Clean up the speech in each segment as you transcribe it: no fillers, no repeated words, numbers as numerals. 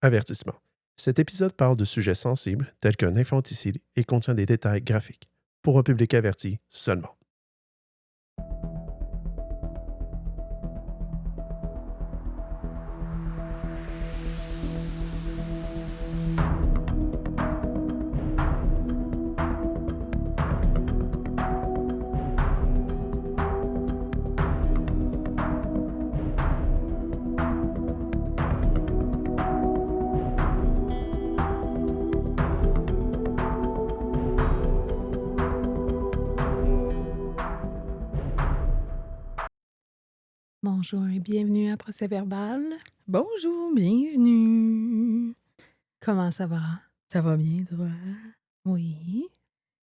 Avertissement. Cet épisode parle de sujets sensibles tels qu'un infanticide et contient des détails graphiques. Pour un public averti seulement. Bonjour et bienvenue à Procès Verbal. Bonjour, bienvenue. Comment ça va? Ça va bien, toi? Oui.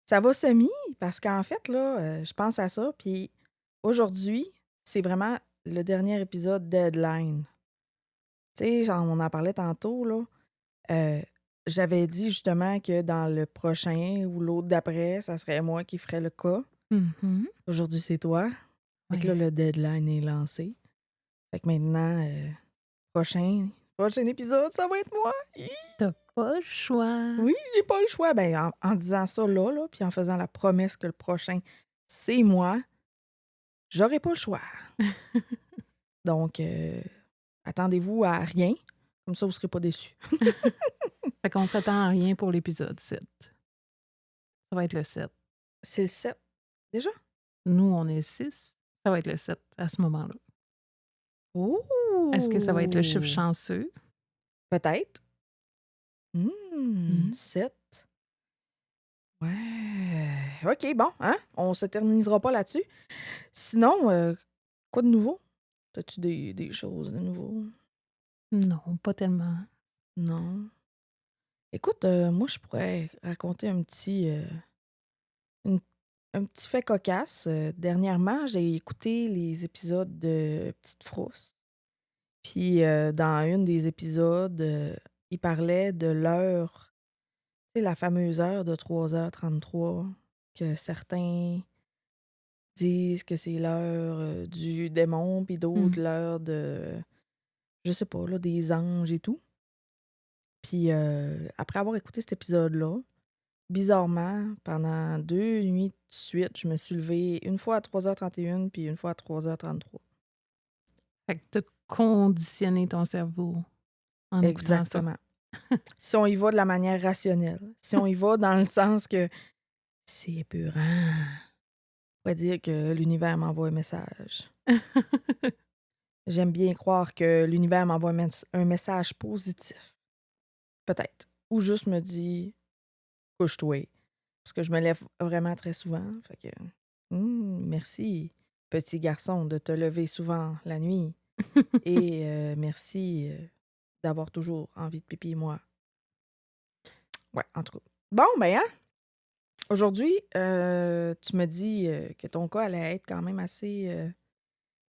Ça va semi, parce qu'en fait, là, je pense à ça, puis aujourd'hui, c'est vraiment le dernier épisode Deadline. Tu sais, genre, on en parlait tantôt, là. J'avais dit justement que dans le prochain ou l'autre d'après, ça serait moi qui ferais le cas. Mhm. Aujourd'hui, c'est toi. Fait que là, Ouais. le deadline est lancé. Fait que maintenant, prochain épisode, ça va être moi. Hi! T'as pas le choix. Oui, j'ai pas le choix. Ben, en disant ça là, puis en faisant la promesse que le prochain, c'est moi, j'aurai pas le choix. Donc, attendez-vous à rien. Comme ça, vous serez pas déçus. Fait qu'on s'attend à rien pour l'épisode 7. Ça va être le 7. C'est le 7. Déjà? Nous, on est 6. Ça va être le 7 à ce moment-là. Ouh! Est-ce que ça va être le chiffre chanceux? Peut-être. Mhm. 7. Ouais. OK, bon, hein? On s'éternisera pas là-dessus. Sinon, quoi de nouveau? T'as-tu des choses de nouveau? Non, pas tellement. Non. Écoute, moi, je pourrais raconter une- un petit fait cocasse. Dernièrement, j'ai écouté les épisodes de Petite Frousse. Puis, dans une des épisodes, il parlait de l'heure, tu sais, la fameuse heure de 3h33, que certains disent que c'est l'heure du démon, puis d'autres l'heure de, je sais pas, là, des anges et tout. Puis, après avoir écouté cet épisode-là, bizarrement, pendant 2 nuits de suite, je me suis levée une fois à 3h31 puis une fois à 3h33. Fait que t'as conditionné ton cerveau en écoutant ça. Exactement. Si on y va de la manière rationnelle, si on y va dans le sens que c'est épeurant, on pourrait dire que l'univers m'envoie un message. J'aime bien croire que l'univers m'envoie un message positif. Peut-être. Ou juste me dit « couche-toi ». Parce que je me lève vraiment très souvent. Fait que, merci, petit garçon, de te lever souvent la nuit. Et merci d'avoir toujours envie de pipi, moi. Ouais, en tout cas. Bon, ben, hein? Aujourd'hui, tu me dis que ton cas allait être quand même assez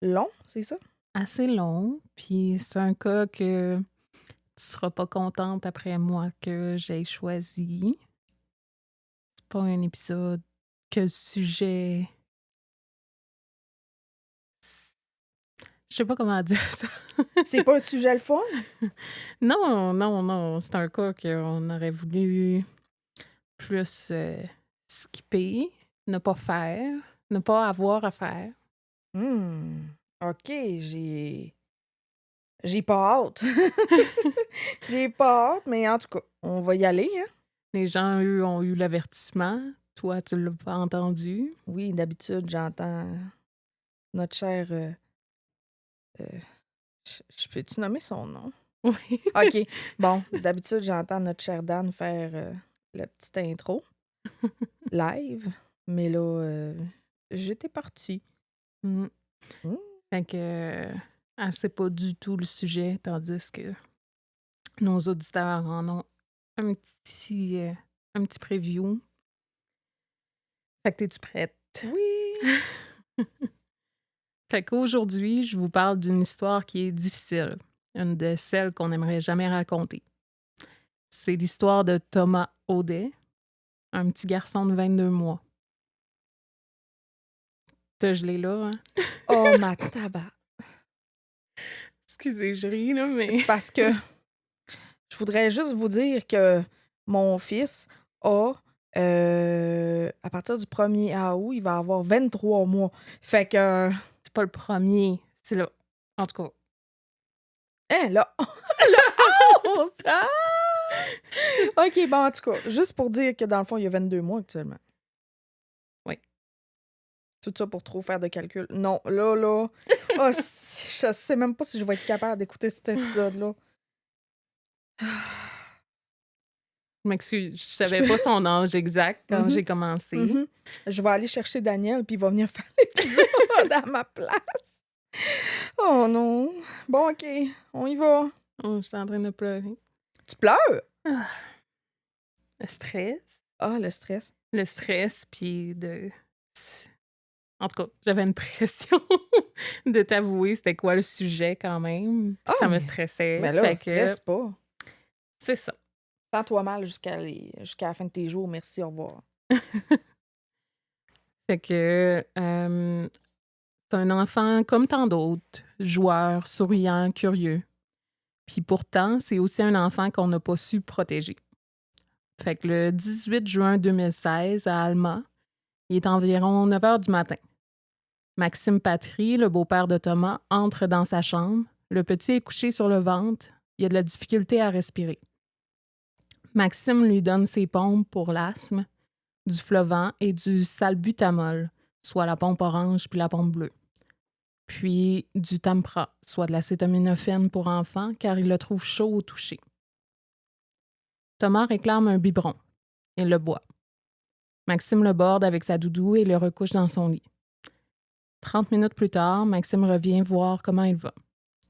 long, c'est ça? Assez long, puis c'est un cas que tu seras pas contente après moi que j'ai choisi. C'est pas un épisode que le sujet... Je sais pas comment dire ça. C'est pas un sujet le fun? Non, c'est un cas qu'on aurait voulu plus skipper, ne pas faire, ne pas avoir à faire. OK, j'ai pas hâte. J'ai pas hâte, mais en tout cas, on va y aller, hein? Les gens, eux, ont eu l'avertissement. Toi, tu l'as pas entendu. Oui, d'habitude, j'entends notre cher... je peux-tu nommer son nom? Oui. OK. Bon, d'habitude, j'entends notre cher Dan faire la petite intro live, mais là, j'étais partie. Mm. Mmh. Fait que elle sait pas du tout le sujet, tandis que nos auditeurs en ont un petit preview. Fait que t'es-tu prête? Oui! Fait qu'aujourd'hui, je vous parle d'une histoire qui est difficile, une de celles qu'on n'aimerait jamais raconter. C'est l'histoire de Thomas Audet, un petit garçon de 22 mois. T'as gelé là, hein? Oh, ma tabac! Excusez, je ris, là, mais... C'est parce que je Je voudrais juste vous dire que mon fils a, à partir du 1er août, il va avoir 23 mois. Fait que, C'est pas le premier, c'est là. En tout cas. hein, là, le 11! Ah! OK, bon, en tout cas, juste pour dire que dans le fond, il y a 22 mois actuellement. Oui. Tout ça pour trop faire de calcul. Non, là, oh, je sais même pas si je vais être capable d'écouter cet épisode-là. Je m'excuse, je savais pas son âge exact quand j'ai commencé. Mhm. Je vais aller chercher Daniel, puis il va venir faire l'épisode à ma place. Oh non. Bon, OK, on y va. Oh, je suis en train de pleurer. Tu pleures? Ah. Le stress. Ah, le stress. Le stress, puis de... En tout cas, j'avais une pression de t'avouer c'était quoi le sujet quand même. Puis ça me stressait. Mais là, fait stresse pas. C'est ça. Sens-toi mal jusqu'à la fin de tes jours. Merci, au revoir. Fait que c'est un enfant comme tant d'autres, joueur, souriant, curieux. Puis pourtant, c'est aussi un enfant qu'on n'a pas su protéger. Fait que le 18 juin 2016, à Alma, il est environ 9 h du matin. Maxime Patry, le beau-père de Thomas, entre dans sa chambre. Le petit est couché sur le ventre. Il a de la difficulté à respirer. Maxime lui donne ses pompes pour l'asthme, du Flovent et du salbutamol, soit la pompe orange puis la pompe bleue. Puis du Tampra, soit de l'acétaminophène pour enfants, car il le trouve chaud au toucher. Thomas réclame un biberon. Il le boit. Maxime le borde avec sa doudou et le recouche dans son lit. 30 minutes plus tard, Maxime revient voir comment il va.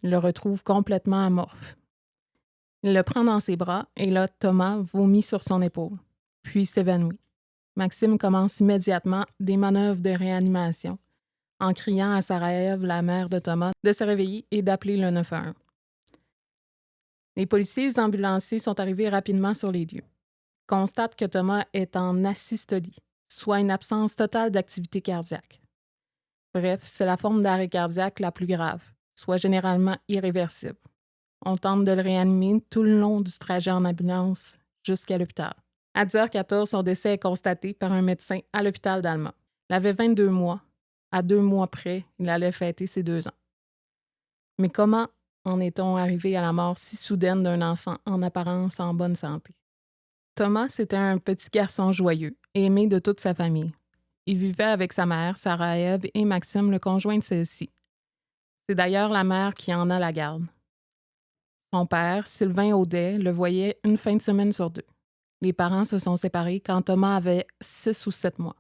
Il le retrouve complètement amorphe. Il le prend dans ses bras et là, Thomas vomit sur son épaule, puis s'évanouit. Maxime commence immédiatement des manœuvres de réanimation en criant à Sarajev, la mère de Thomas, de se réveiller et d'appeler le 911. Les policiers et les ambulanciers sont arrivés rapidement sur les lieux. Ils constatent que Thomas est en asystolie, soit une absence totale d'activité cardiaque. Bref, c'est la forme d'arrêt cardiaque la plus grave, soit généralement irréversible. On tente de le réanimer tout le long du trajet en ambulance jusqu'à l'hôpital. À 10h14, son décès est constaté par un médecin à l'hôpital d'Alma. Il avait 22 mois. À 2 mois près, il allait fêter ses 2 ans. Mais comment en est-on arrivé à la mort si soudaine d'un enfant en apparence en bonne santé? Thomas, c'était un petit garçon joyeux, aimé de toute sa famille. Il vivait avec sa mère, Sarajev, et Maxime, le conjoint de celle-ci. C'est d'ailleurs la mère qui en a la garde. Son père, Sylvain Audet, le voyait une fin de semaine sur 2. Les parents se sont séparés quand Thomas avait 6 ou 7 mois.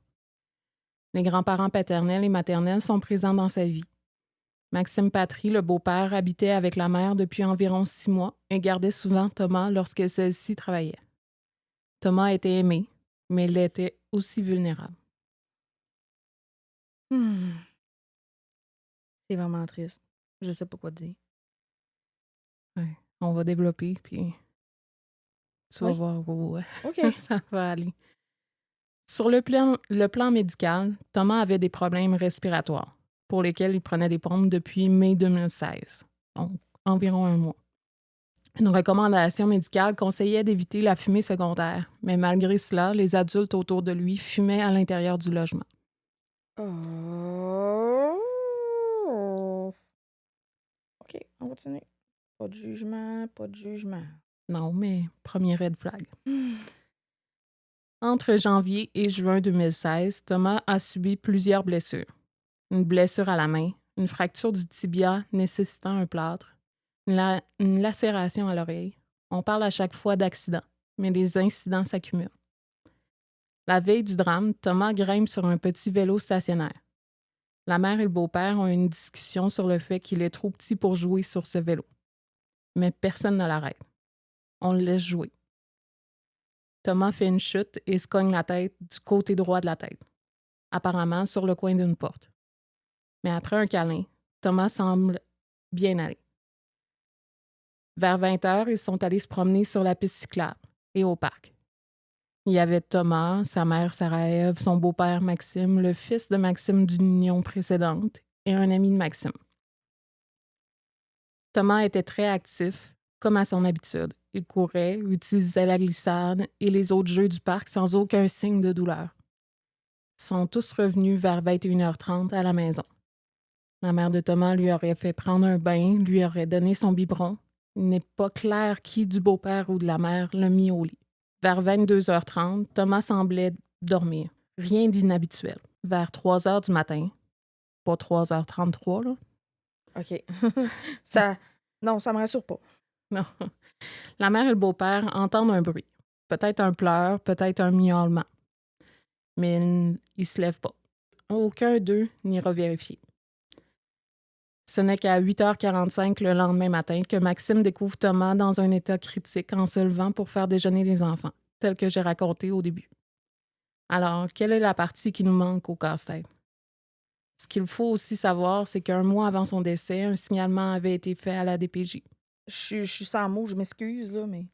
Les grands-parents paternels et maternels sont présents dans sa vie. Maxime Patry, le beau-père, habitait avec la mère depuis environ 6 mois et gardait souvent Thomas lorsque celle-ci travaillait. Thomas était aimé, mais il était aussi vulnérable. C'est vraiment triste. Je sais pas quoi dire. Ouais, on va développer, puis tu vas voir où OK. ça va aller. Sur le plan médical, Thomas avait des problèmes respiratoires pour lesquels il prenait des pompes depuis mai 2016, donc environ 1 mois. Une recommandation médicale conseillait d'éviter la fumée secondaire, mais malgré cela, les adultes autour de lui fumaient à l'intérieur du logement. OK, on continue. Pas de jugement, pas de jugement. Non, mais premier red flag. Entre janvier et juin 2016, Thomas a subi plusieurs blessures. Une blessure à la main, une fracture du tibia nécessitant un plâtre, une lacération à l'oreille. On parle à chaque fois d'accidents, mais les incidents s'accumulent. La veille du drame, Thomas grimpe sur un petit vélo stationnaire. La mère et le beau-père ont une discussion sur le fait qu'il est trop petit pour jouer sur ce vélo. Mais personne ne l'arrête. On le laisse jouer. Thomas fait une chute et se cogne la tête du côté droit de la tête, apparemment sur le coin d'une porte. Mais après un câlin, Thomas semble bien aller. Vers 20h, ils sont allés se promener sur la piste cyclable et au parc. Il y avait Thomas, sa mère Sarajev, son beau-père Maxime, le fils de Maxime d'une union précédente et un ami de Maxime. Thomas était très actif, comme à son habitude, Il courait, utilisait la glissade et les autres jeux du parc sans aucun signe de douleur. Ils sont tous revenus vers 21h30 à la maison. La mère de Thomas lui aurait fait prendre un bain, lui aurait donné son biberon. Il n'est pas clair qui du beau-père ou de la mère l'a mis au lit. Vers 22h30, Thomas semblait dormir. Rien d'inhabituel. Vers 3h du matin, pas 3h33, là. OK. Non, ça me rassure pas. Non. La mère et le beau-père entendent un bruit. Peut-être un pleur, peut-être un miaulement. Mais ils ne se lèvent pas. Aucun d'eux n'ira vérifier. Ce n'est qu'à 8h45 le lendemain matin que Maxime découvre Thomas dans un état critique en se levant pour faire déjeuner les enfants, tel que j'ai raconté au début. Alors, quelle est la partie qui nous manque au casse-tête? Ce qu'il faut aussi savoir, c'est qu'un mois avant son décès, un signalement avait été fait à la DPJ. Je suis sans mots, je m'excuse, là, mais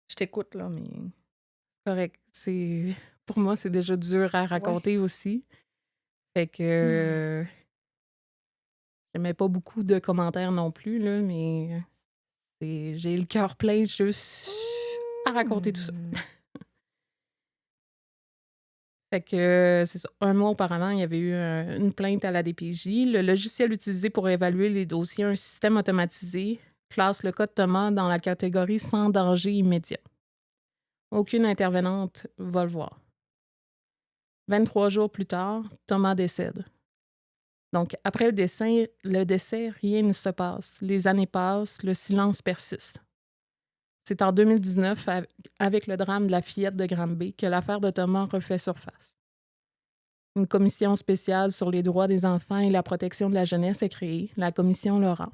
je t'écoute, là, mais... Correct. Pour moi, c'est déjà dur à raconter aussi. Fait que j'aimais pas beaucoup de commentaires non plus, là, mais j'ai le cœur plein juste à raconter tout ça. Fait que c'est ça. Un mois auparavant, il y avait eu une plainte à la DPJ. Le logiciel utilisé pour évaluer les dossiers, un système automatisé, classe le cas de Thomas dans la catégorie sans danger immédiat. Aucune intervenante va le voir. 23 jours plus tard, Thomas décède. Donc, après le décès, rien ne se passe. Les années passent, le silence persiste. C'est en 2019, avec le drame de la fillette de Granby, que l'affaire de Thomas refait surface. Une commission spéciale sur les droits des enfants et la protection de la jeunesse est créée, la commission Laurent.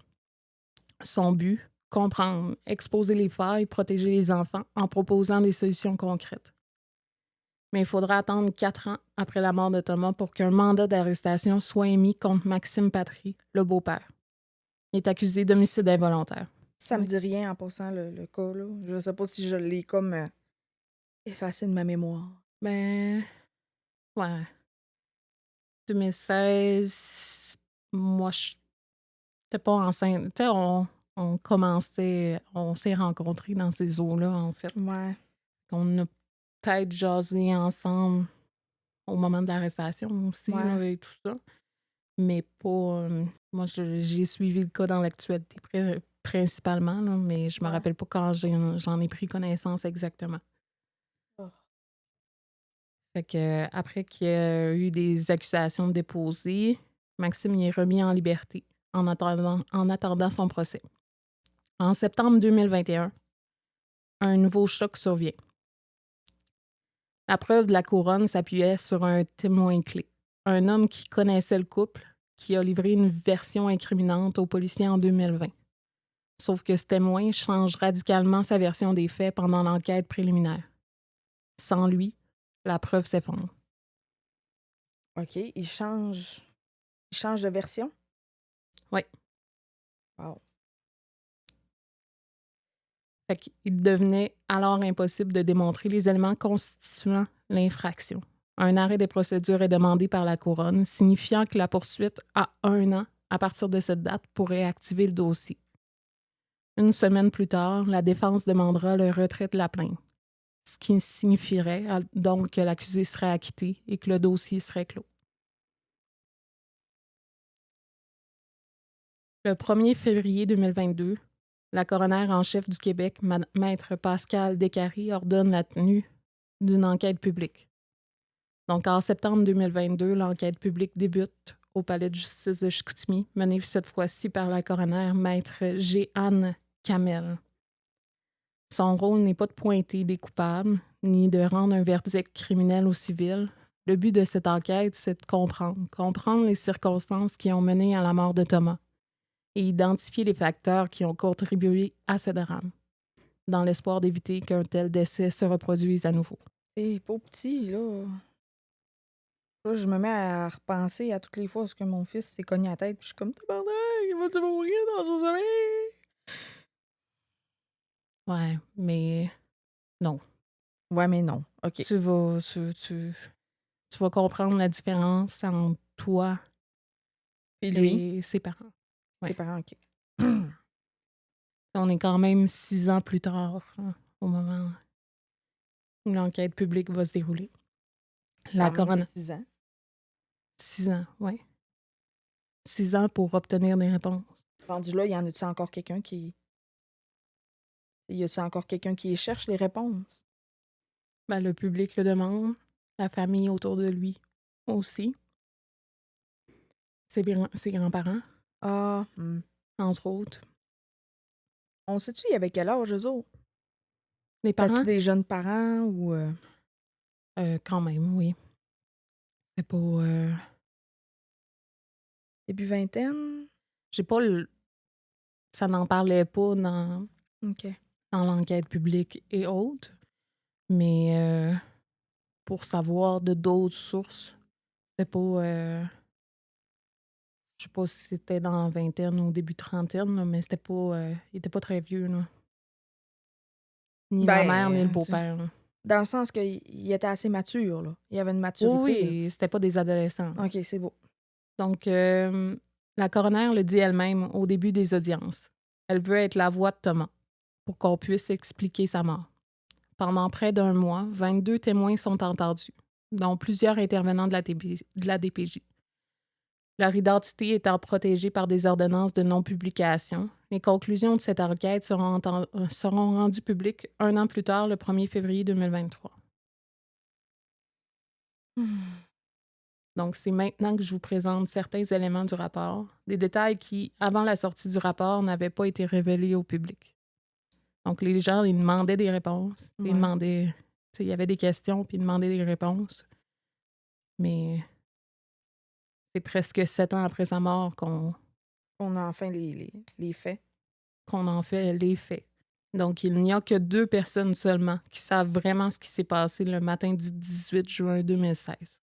Son but, comprendre, exposer les failles, protéger les enfants en proposant des solutions concrètes. Mais il faudra attendre 4 ans après la mort de Thomas pour qu'un mandat d'arrestation soit émis contre Maxime Patry, le beau-père. Il est accusé d'homicide involontaire. Ça me dit rien en passant le cas, là. Je sais pas si je l'ai comme effacé de ma mémoire. Ben, ouais. 2016, moi, je n'étais pas enceinte. Tu sais, on s'est rencontrés dans ces eaux-là, en fait. Ouais. On a peut-être jasé ensemble au moment de l'arrestation aussi, Ouais. là, et tout ça. Mais pas... moi, j'ai suivi le cas dans l'actualité principalement, là, mais je me Ouais. rappelle pas quand j'en ai pris connaissance exactement. Oh. Fait que après qu'il y a eu des accusations déposées, Maxime y est remis en liberté en attendant son procès. En septembre 2021, un nouveau choc survient. La preuve de la couronne s'appuyait sur un témoin clé, un homme qui connaissait le couple, qui a livré une version incriminante aux policiers en 2020. Sauf que ce témoin change radicalement sa version des faits pendant l'enquête préliminaire. Sans lui, la preuve s'effondre. OK. Il change de version? Oui. Wow. Fait qu'il devenait alors impossible de démontrer les éléments constituant l'infraction. Un arrêt des procédures est demandé par la Couronne, signifiant que la poursuite a 1 an à partir de cette date pour réactiver le dossier. Une semaine plus tard, la défense demandera le retrait de la plainte, ce qui signifierait donc que l'accusé serait acquitté et que le dossier serait clos. Le 1er février 2022, la coroner en chef du Québec, Maître Pascal Descaries, ordonne la tenue d'une enquête publique. Donc, en septembre 2022, l'enquête publique débute au palais de justice de Chicoutimi, menée cette fois-ci par la coroner Maître Jeanne Kamel. Son rôle n'est pas de pointer des coupables, ni de rendre un verdict criminel ou civil. Le but de cette enquête, c'est de comprendre les circonstances qui ont mené à la mort de Thomas et identifier les facteurs qui ont contribué à ce drame, dans l'espoir d'éviter qu'un tel décès se reproduise à nouveau. C'est pas petit, là. Là, je me mets à repenser à toutes les fois où que mon fils s'est cogné la tête, puis je suis comme, tabarnak, il va-tu mourir dans son sommeil? Ouais, mais non. Ouais, mais non. OK. Tu vas comprendre la différence entre toi Et lui, et ses parents. Ouais. ses parents, OK. On est quand même 6 ans plus tard, au moment où l'enquête publique va se dérouler. La Quand même coroner 6 ans. 6 ans, oui. 6 ans pour obtenir des réponses. Rendu là, y en a-tu encore quelqu'un qui... Y a-tu encore quelqu'un qui cherche les réponses? Ben, le public le demande, la famille autour de lui aussi, ses grands-parents, Ah, entre autres. on sait-tu, il y avait quel âge, eux autres? Les parents, T'as-tu des jeunes parents ou... quand même, oui. C'est pas... début vingtaine? j'ai pas le... Ça n'en parlait pas dans OK. l'enquête publique et autres, mais pour savoir de d'autres sources, c'était pas... je sais pas si c'était dans la vingtaine ou début trentaine, là, mais c'était pas... il était pas très vieux, là. Ni la mère, ni le beau-père, là. Dans le sens qu'il était assez mature, là. Il y avait une Oui, maturité, là. oui, c'était pas des adolescents. OK, c'est beau. Donc, la coroner le dit elle-même au début des audiences. Elle veut être la voix de Thomas pour qu'on puisse expliquer sa mort. Pendant près d'un mois, 22 témoins sont entendus, dont plusieurs intervenants de la DPJ. Leur identité étant protégée par des ordonnances de non-publication, les conclusions de cette enquête seront rendues publiques 1 an plus tard, le 1er février 2023. Donc, c'est maintenant que je vous présente certains éléments du rapport, des détails qui, avant la sortie du rapport, n'avaient pas été révélés au public. Donc, les gens, ils demandaient des réponses. Ils Ouais. demandaient... Il y avait des questions, puis ils demandaient des réponses. Mais c'est presque 7 ans après sa mort qu'on On a enfin les faits. en fait les faits. Donc, il n'y a que 2 personnes seulement qui savent vraiment ce qui s'est passé le matin du 18 juin 2016.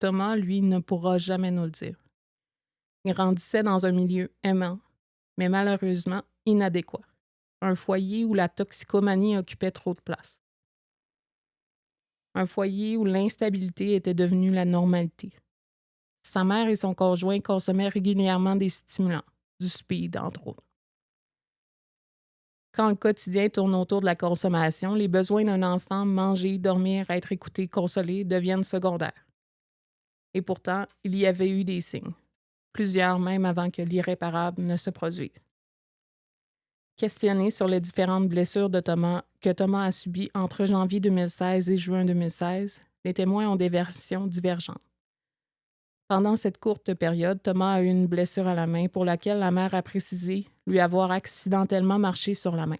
Thomas, lui, ne pourra jamais nous le dire. Il grandissait dans un milieu aimant, mais malheureusement inadéquat. Un foyer où la toxicomanie occupait trop de place. Un foyer où l'instabilité était devenue la normalité. Sa mère et son conjoint consommaient régulièrement des stimulants, du speed entre autres. Quand le quotidien tourne autour de la consommation, les besoins d'un enfant, manger, dormir, être écouté, consolé, deviennent secondaires. Et pourtant, il y avait eu des signes, plusieurs même avant que l'irréparable ne se produise. Questionné sur les différentes blessures que Thomas a subies entre janvier 2016 et juin 2016, les témoins ont des versions divergentes. Pendant cette courte période, Thomas a eu une blessure à la main pour laquelle la mère a précisé lui avoir accidentellement marché sur la main.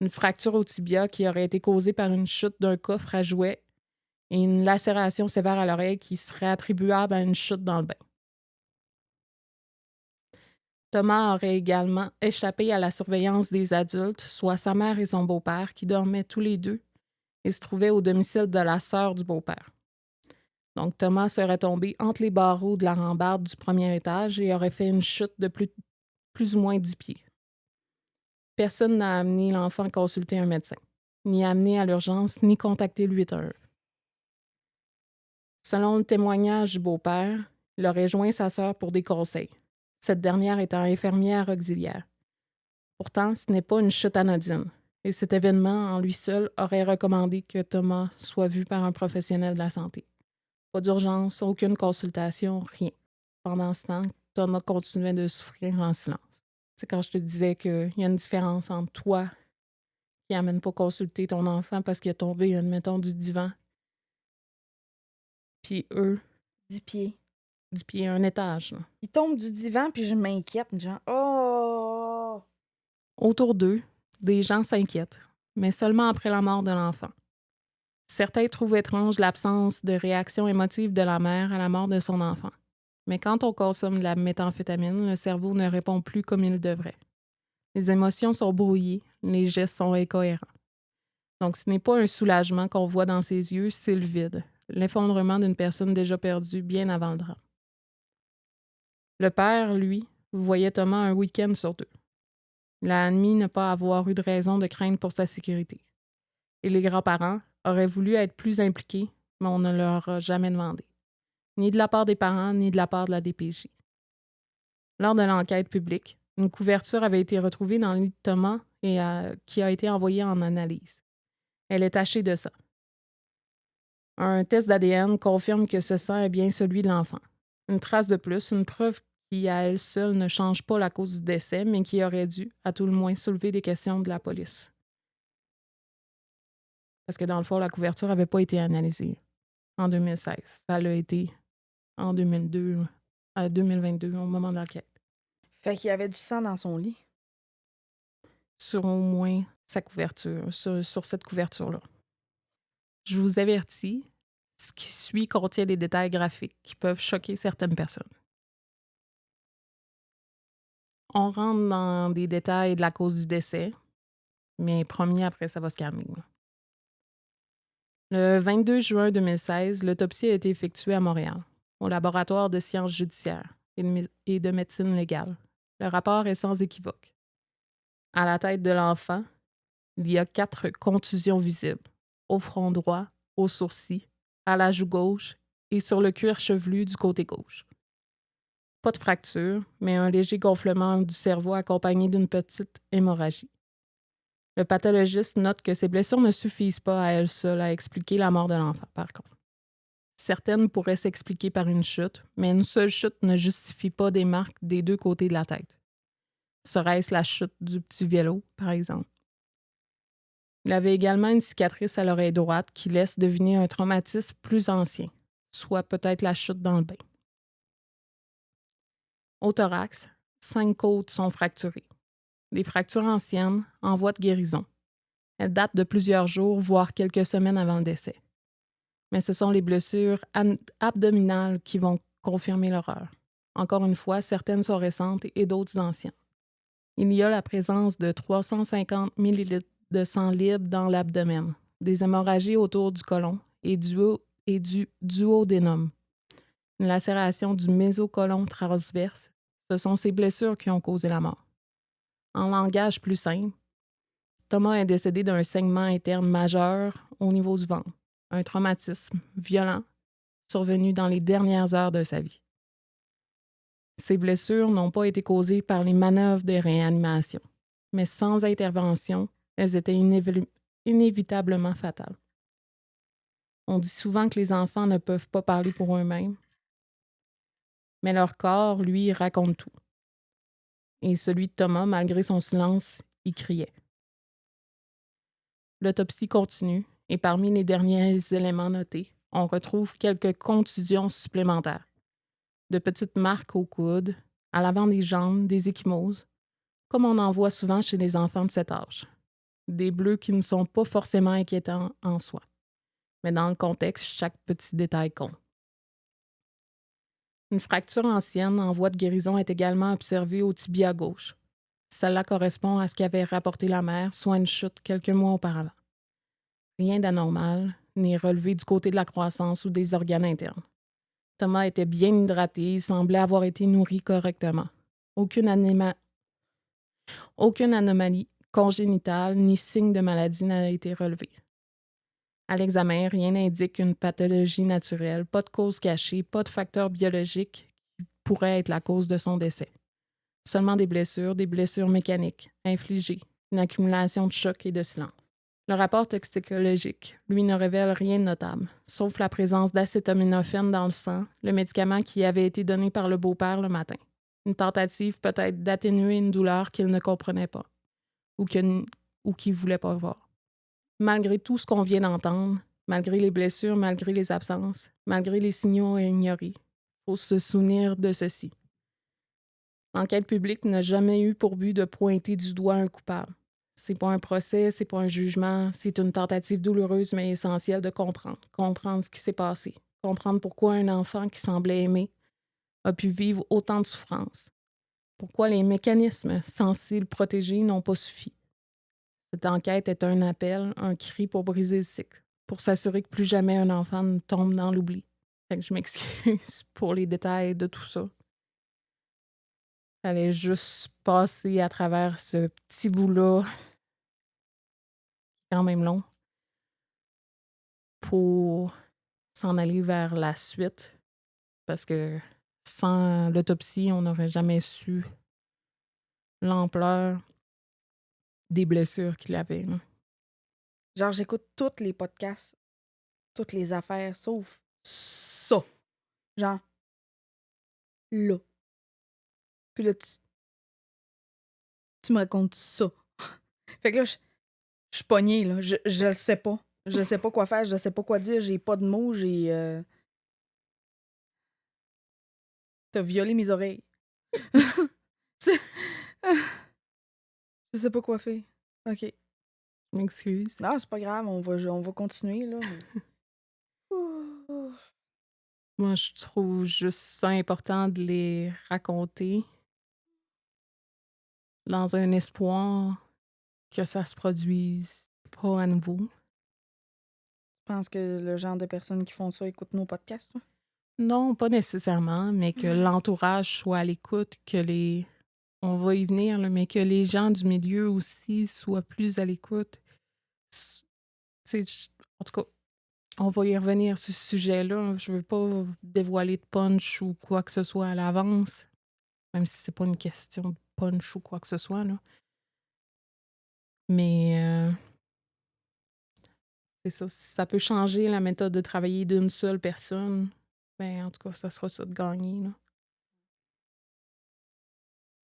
Une fracture au tibia qui aurait été causée par une chute d'un coffre à jouets et une lacération sévère à l'oreille qui serait attribuable à une chute dans le bain. Thomas aurait également échappé à la surveillance des adultes, soit sa mère et son beau-père, qui dormaient tous les deux et se trouvaient au domicile de la sœur du beau-père. Donc, Thomas serait tombé entre les barreaux de la rambarde du premier étage et aurait fait une chute de plus ou moins 10 pieds. Personne n'a amené l'enfant consulter un médecin, ni amené à l'urgence, ni contacté le 811. Selon le témoignage du beau-père, il aurait joint sa sœur pour des conseils, cette dernière étant infirmière auxiliaire. Pourtant, ce n'est pas une chute anodine, et cet événement en lui seul aurait recommandé que Thomas soit vu par un professionnel de la santé. Pas d'urgence, aucune consultation, rien. Pendant ce temps, Thomas continuait de souffrir en silence. C'est quand je te disais qu'il y a une différence entre toi qui n'amène pas consulter ton enfant parce qu'il est tombé, admettons, du divan, puis eux, 10 pieds. 10 pieds, un étage. Là. Il tombe du divan, puis je m'inquiète, genre, oh! Autour d'eux, des gens s'inquiètent, mais seulement après la mort de l'enfant. Certains trouvent étrange l'absence de réaction émotive de la mère à la mort de son enfant. Mais quand on consomme de la méthamphétamine, le cerveau ne répond plus comme il devrait. Les émotions sont brouillées, les gestes sont incohérents. Donc, ce n'est pas un soulagement qu'on voit dans ses yeux, c'est le vide, l'effondrement d'une personne déjà perdue bien avant le drame. Le père, lui, voyait Thomas un week-end sur 2. Il a admis ne pas avoir eu de raison de craindre pour sa sécurité. Et les grands-parents auraient voulu être plus impliqués, mais on ne leur a jamais demandé. Ni de la part des parents, ni de la part de la DPJ. Lors de l'enquête publique, Une couverture avait été retrouvée dans le lit de Thomas et qui a été envoyée en analyse. Elle est tachée de sang. Un test d'ADN confirme que ce sang est bien celui de l'enfant. Une trace de plus, une preuve qui, à elle seule, ne change pas la cause du décès, mais qui aurait dû, à tout le moins, soulever des questions de la police. Parce que, dans le fond, la couverture n'avait pas été analysée en 2016. Ça l'a été en 2022, à 2022, au moment de l'enquête. Fait qu'il y avait du sang dans son lit. Sur au moins sa couverture, sur cette couverture-là. Je vous avertis, ce qui suit contient des détails graphiques qui peuvent choquer certaines personnes. On rentre dans des détails de la cause du décès, mais promis, après, ça va se calmer. Le 22 juin 2016, l'autopsie a été effectuée à Montréal, au laboratoire de sciences judiciaires et de médecine légale. Le rapport est sans équivoque. À la tête de l'enfant, il y a 4 contusions visibles, au front droit, au sourcil, à la joue gauche et sur le cuir chevelu du côté gauche. Pas de fracture, mais un léger gonflement du cerveau accompagné d'une petite hémorragie. Le pathologiste note que ces blessures ne suffisent pas à elles seules à expliquer la mort de l'enfant, par contre. Certaines pourraient s'expliquer par une chute, mais une seule chute ne justifie pas des marques des 2 côtés de la tête. Serait-ce la chute du petit vélo, par exemple? Il avait également une cicatrice à l'oreille droite qui laisse deviner un traumatisme plus ancien, soit peut-être la chute dans le bain. Au thorax, 5 côtes sont fracturées. Des fractures anciennes, en voie de guérison. Elles datent de plusieurs jours, voire quelques semaines avant le décès. Mais ce sont les blessures abdominales qui vont confirmer l'horreur. Encore une fois, certaines sont récentes et d'autres anciennes. Il y a la présence de 350 ml de sang libre dans l'abdomen, des hémorragies autour du côlon et du duodénum, une lacération du mésocolon transverse. Ce sont ces blessures qui ont causé la mort. En langage plus simple, Thomas est décédé d'un saignement interne majeur au niveau du ventre, un traumatisme violent survenu dans les dernières heures de sa vie. Ces blessures n'ont pas été causées par les manœuvres de réanimation, mais sans intervention, elles étaient inévitablement fatales. On dit souvent que les enfants ne peuvent pas parler pour eux-mêmes, mais leur corps, lui, raconte tout. Et celui de Thomas, malgré son silence, y criait. L'autopsie continue et parmi les derniers éléments notés, on retrouve quelques contusions supplémentaires. De petites marques au coude, à l'avant des jambes, des ecchymoses, comme on en voit souvent chez les enfants de cet âge. Des bleus qui ne sont pas forcément inquiétants en soi. Mais dans le contexte, chaque petit détail compte. Une fracture ancienne en voie de guérison est également observée au tibia gauche. Celle-là correspond à ce qu'avait rapporté la mère, soit une chute quelques mois auparavant. Rien d'anormal, ni relevé du côté de la croissance ou des organes internes. Thomas était bien hydraté, il semblait avoir été nourri correctement. Aucune anomalie congénitale ni signe de maladie n'a été relevé. À l'examen, rien n'indique une pathologie naturelle, pas de cause cachée, pas de facteur biologique qui pourrait être la cause de son décès. Seulement des blessures mécaniques, infligées, une accumulation de chocs et de silence. Le rapport toxicologique, lui, ne révèle rien de notable, sauf la présence d'acétaminophène dans le sang, le médicament qui avait été donné par le beau-père le matin. Une tentative peut-être d'atténuer une douleur qu'il ne comprenait pas ou qu'il ne voulait pas voir. Malgré tout ce qu'on vient d'entendre, malgré les blessures, malgré les absences, malgré les signaux ignorés, il faut se souvenir de ceci. L'enquête publique n'a jamais eu pour but de pointer du doigt un coupable. C'est pas un procès, c'est pas un jugement, c'est une tentative douloureuse mais essentielle de comprendre ce qui s'est passé, comprendre pourquoi un enfant qui semblait aimer a pu vivre autant de souffrance, pourquoi les mécanismes censés le protéger n'ont pas suffi. Cette enquête est un appel, un cri pour briser le cycle, pour s'assurer que plus jamais un enfant ne tombe dans l'oubli. Fait que je m'excuse pour les détails de tout ça. Fallait juste passer à travers ce petit bout-là, quand même long, pour s'en aller vers la suite. Parce que sans l'autopsie, on n'aurait jamais su l'ampleur des blessures qu'il avait. Là. Genre, j'écoute tous les podcasts, toutes les affaires, sauf ça. Genre, là. Puis là, tu me racontes ça. Fait que là, je suis pognée, là. Je le sais pas. Je sais pas quoi faire, je sais pas quoi dire, j'ai pas de mots, t'as violé mes oreilles. C'est- je sais pas quoi faire. OK. Je m'excuse. Non, c'est pas grave, on va continuer, là. Mais... Moi, je trouve juste ça important de les raconter dans un espoir que ça se produise pas à nouveau. Je pense que le genre de personnes qui font ça écoutent nos podcasts, toi. Non, pas nécessairement, mais que l'entourage soit à l'écoute, que les... On va y venir, là, mais que les gens du milieu aussi soient plus à l'écoute. En tout cas, on va y revenir sur ce sujet-là. Je veux pas dévoiler de punch ou quoi que ce soit à l'avance, même si c'est pas une question de punch ou quoi que ce soit, là. Mais c'est ça. Si ça peut changer la méthode de travailler d'une seule personne, ben en tout cas, ça sera ça de gagner, là.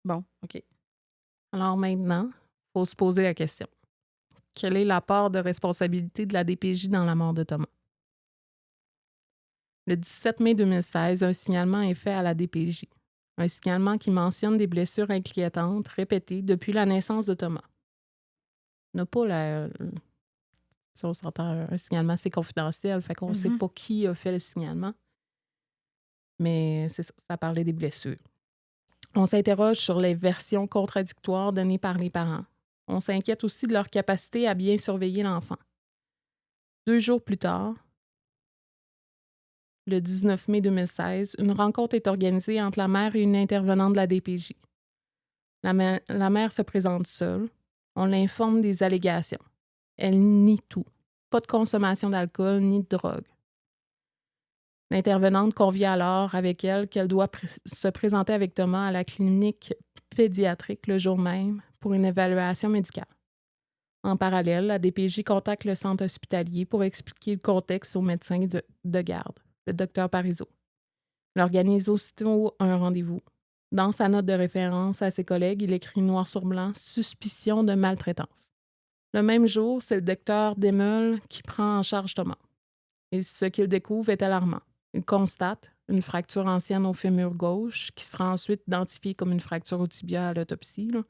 Bon, OK. Alors maintenant, il faut se poser la question. Quelle est la part de responsabilité de la DPJ dans la mort de Thomas? Le 17 mai 2016, un signalement est fait à la DPJ. Un signalement qui mentionne des blessures inquiétantes répétées depuis la naissance de Thomas. On n'a pas la... Si on s'entend, un signalement, c'est confidentiel, fait qu'on ne sait pas qui a fait le signalement. Mais c'est ça, ça parlait des blessures. On s'interroge sur les versions contradictoires données par les parents. On s'inquiète aussi de leur capacité à bien surveiller l'enfant. 2 jours plus tard, le 19 mai 2016, une rencontre est organisée entre la mère et une intervenante de la DPJ. La mère se présente seule. On l'informe des allégations. Elle nie tout. Pas de consommation d'alcool ni de drogue. L'intervenante convie alors avec elle qu'elle doit se présenter avec Thomas à la clinique pédiatrique le jour même pour une évaluation médicale. En parallèle, la DPJ contacte le centre hospitalier pour expliquer le contexte au médecin de garde, le docteur Parizeau. Il organise aussitôt un rendez-vous. Dans sa note de référence à ses collègues, il écrit noir sur blanc « Suspicion de maltraitance ». Le même jour, c'est le docteur Demeul qui prend en charge Thomas. Et ce qu'il découvre est alarmant. Il constate une fracture ancienne au fémur gauche qui sera ensuite identifiée comme une fracture au tibia à l'autopsie, là.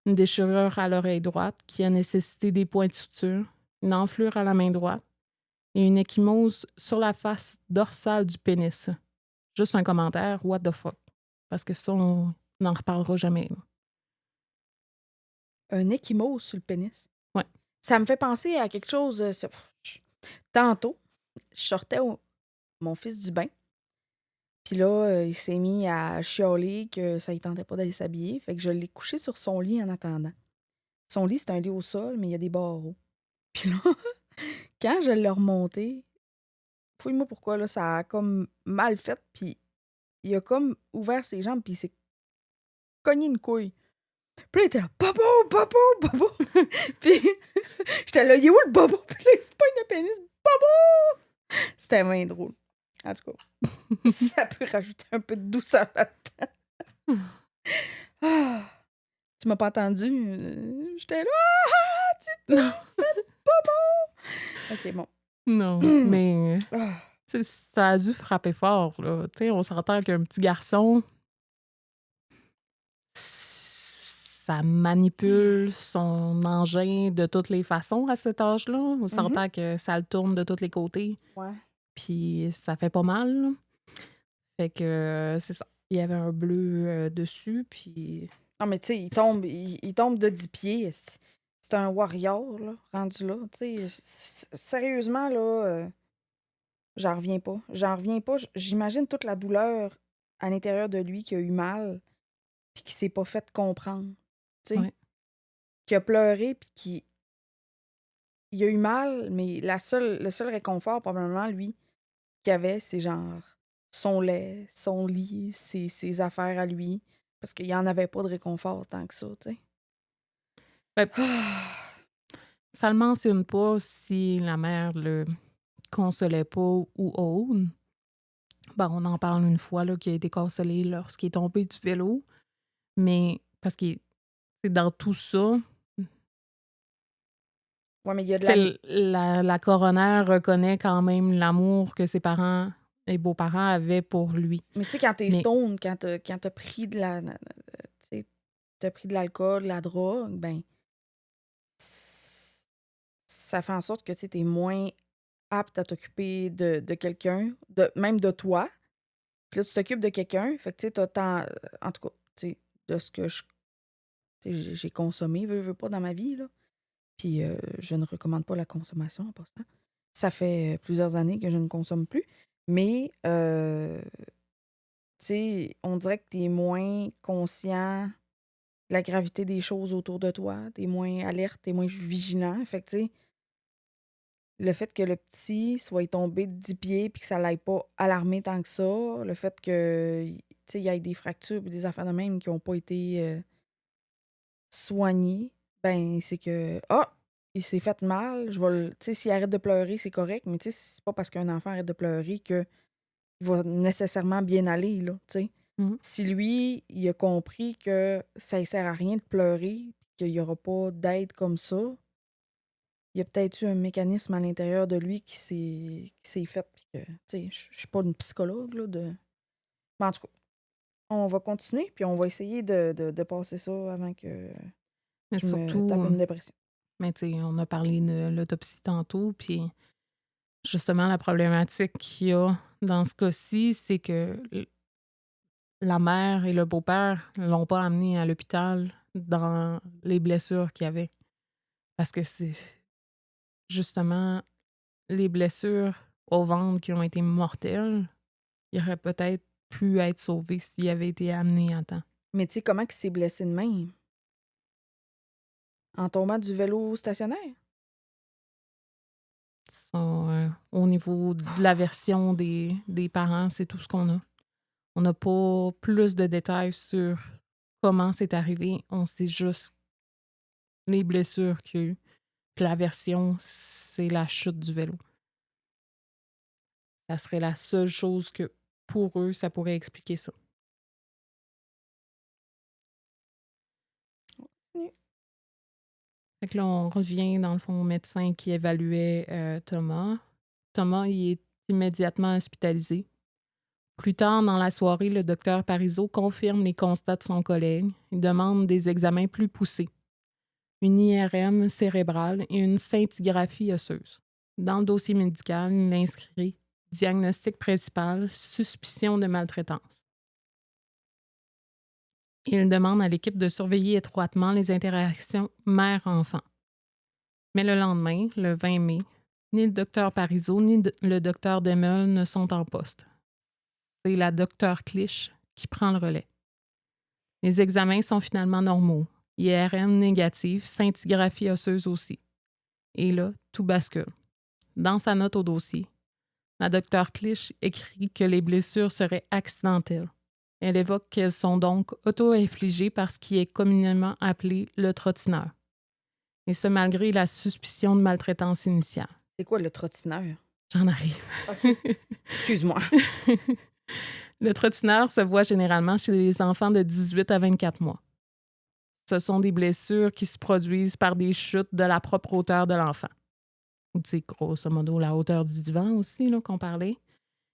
Une déchirure à l'oreille droite qui a nécessité des points de suture, une enflure à la main droite et une ecchymose sur la face dorsale du pénis. Juste un commentaire, what the fuck? Parce que ça, on n'en reparlera jamais. Là. Un ecchymose sur le pénis. Ouais. Ça me fait penser à quelque chose. Tantôt, je sortais mon fils du bain. Puis là, il s'est mis à chialer que ça ne tentait pas d'aller s'habiller. Fait que je l'ai couché sur son lit en attendant. Son lit, c'est un lit au sol, mais il y a des barreaux. Puis là, quand je l'ai remonté, fouille-moi pourquoi, là, ça a comme mal fait. Puis il a comme ouvert ses jambes, puis il s'est cogné une couille. Puis là, il était là, Bobo, Bobo, Bobo. Puis j'étais là, il est où le Bobo? Puis là, il se pogne le pénis, Bobo! C'était bien drôle. En tout cas, ça peut rajouter un peu de douceur là-dedans. Ah, tu m'as pas entendu? J'étais là, ah, tu t'es fait Bobo! OK, bon. Non, mais Ah. ça a dû frapper fort. Là. On s'entend qu'un petit garçon, ça manipule son engin de toutes les façons à cet âge-là. On s'entend que ça le tourne de tous les côtés. Ouais. Puis ça fait pas mal. Là. Fait que c'est ça. Il y avait un bleu dessus, puis... Non, mais tu sais, il tombe de 10 pieds. C'est un warrior, là, rendu là. Tu sais, sérieusement, là, j'en reviens pas. J'en reviens pas. J'imagine toute la douleur à l'intérieur de lui qui a eu mal, puis qui s'est pas fait comprendre. Tu sais, Ouais. qui a pleuré, puis qui... Il a eu mal, mais le seul réconfort, probablement, lui, qu'il avait, c'est genre son lait, son lit, ses affaires à lui. Parce qu'il n'y en avait pas de réconfort tant que ça, tu sais. Ben, ça le mentionne pas si la mère le consolait pas ou autre. Ben, on en parle une fois là, qu'il a été consolé lorsqu'il est tombé du vélo. Mais parce que c'est dans tout ça, Ouais, mais il y a de la coroner reconnaît quand même l'amour que ses parents et beaux-parents avaient pour lui. Mais tu sais, quand t'es Mais stone, quand t'as pris de la... Tu sais, t'as pris de l'alcool, de la drogue, ben... Ça fait en sorte que tu sais, t'es moins apte à t'occuper de quelqu'un, même de toi. Puis là, tu t'occupes de quelqu'un. Fait que tu sais, en tout cas, tu sais, de ce que j'ai consommé, veux pas, dans ma vie, là. Puis je ne recommande pas la consommation en passant. Ça fait plusieurs années que je ne consomme plus. Mais, tu sais, on dirait que tu es moins conscient de la gravité des choses autour de toi. Tu es moins alerte, tu es moins vigilant. Fait que, tu sais, le fait que le petit soit tombé de 10 pieds puis que ça l'aille pas alarmé tant que ça, le fait que, tu sais, il y ait des fractures et des affaires de même qui n'ont pas été soignées, ben, c'est que, il s'est fait mal, tu sais, s'il arrête de pleurer, c'est correct, mais tu sais, c'est pas parce qu'un enfant arrête de pleurer qu'il va nécessairement bien aller, là, tu sais. mm, Si lui, il a compris que ça ne sert à rien de pleurer, qu'il n'y aura pas d'aide comme ça, il y a peut-être eu un mécanisme à l'intérieur de lui qui s'est fait. Puis que, tu sais, je suis pas une psychologue, là, mais en tout cas, on va continuer, puis on va essayer de passer ça avant que mais je me tape surtout, une dépression. mais tu sais, on a parlé de l'autopsie tantôt, puis justement, la problématique qu'il y a dans ce cas-ci, c'est que la mère et le beau-père l'ont pas amené à l'hôpital dans les blessures qu'il y avait. Parce que c'est justement les blessures au ventre qui ont été mortelles, il aurait peut-être pu être sauvé s'il avait été amené à temps. Mais tu sais, comment il s'est blessé de même? En tombant du vélo stationnaire? Au niveau de la version des parents, c'est tout ce qu'on a. On n'a pas plus de détails sur comment c'est arrivé. On sait juste les blessures qu'il y a eu. Puis la version, c'est la chute du vélo. Ça serait la seule chose que, pour eux, ça pourrait expliquer ça. Oui. Fait que là, on revient, dans le fond, au médecin qui évaluait Thomas. Thomas, il est immédiatement hospitalisé. Plus tard dans la soirée, le docteur Parizeau confirme les constats de son collègue. Il demande des examens plus poussés. Une IRM cérébrale et une scintigraphie osseuse. Dans le dossier médical, il inscrit diagnostic principal, suspicion de maltraitance. Il demande à l'équipe de surveiller étroitement les interactions mère-enfant. Mais le lendemain, le 20 mai, ni le docteur Parizeau ni le docteur Demel ne sont en poste. C'est la docteur Clich qui prend le relais. Les examens sont finalement normaux. IRM négative, scintigraphie osseuse aussi. Et là, tout bascule. Dans sa note au dossier, la docteur Clich écrit que les blessures seraient accidentelles. Elle évoque qu'elles sont donc auto-infligées par ce qui est communément appelé le trottineur. Et ce, malgré la suspicion de maltraitance initiale. C'est quoi le trottineur? J'en arrive. OK. Excuse-moi. Le trottineur se voit généralement chez les enfants de 18 à 24 mois. Ce sont des blessures qui se produisent par des chutes de la propre hauteur de l'enfant. Ou, tu sais, grosso modo, la hauteur du divan aussi, là, qu'on parlait.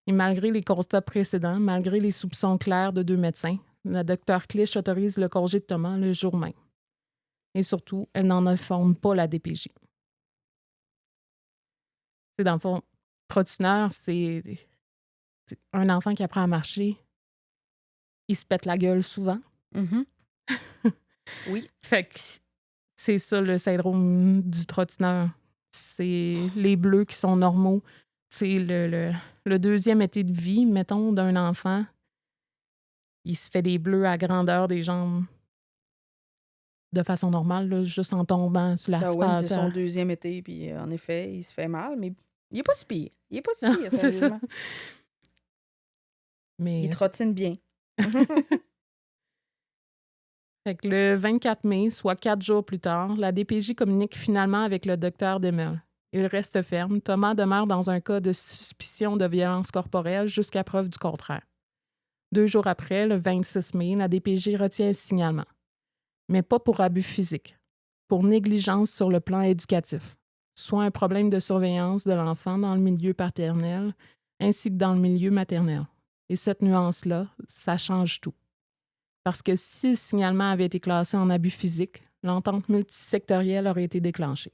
Et malgré les constats précédents, malgré les soupçons clairs de 2 médecins, la docteur Clich autorise le congé de Thomas le jour même. Et surtout, elle n'en informe pas la DPJ. C'est dans le fond, trottineur, c'est un enfant qui apprend à marcher, il se pète la gueule souvent. Mhm. Oui. Fait que c'est ça le syndrome du trottineur. C'est les bleus qui sont normaux. Tu sais, le deuxième été de vie, mettons, d'un enfant, il se fait des bleus à grandeur des jambes de façon normale, là, juste en tombant sur Darwin, c'est l'asphalte. son deuxième été, puis en effet, il se fait mal, mais il est pas si pire. Il est pas si Ah, pire, c'est ça. sérieusement. Mais Il trottine bien. Fait que le 24 mai, soit 4 jours plus tard, la DPJ communique finalement avec le docteur Demel. Il reste ferme. Thomas demeure dans un cas de suspicion de violence corporelle jusqu'à preuve du contraire. 2 jours après, le 26 mai, la DPJ retient le signalement. Mais pas pour abus physique, pour négligence sur le plan éducatif, soit un problème de surveillance de l'enfant dans le milieu paternel ainsi que dans le milieu maternel. Et cette nuance-là, ça change tout. Parce que si le signalement avait été classé en abus physique, l'entente multisectorielle aurait été déclenchée.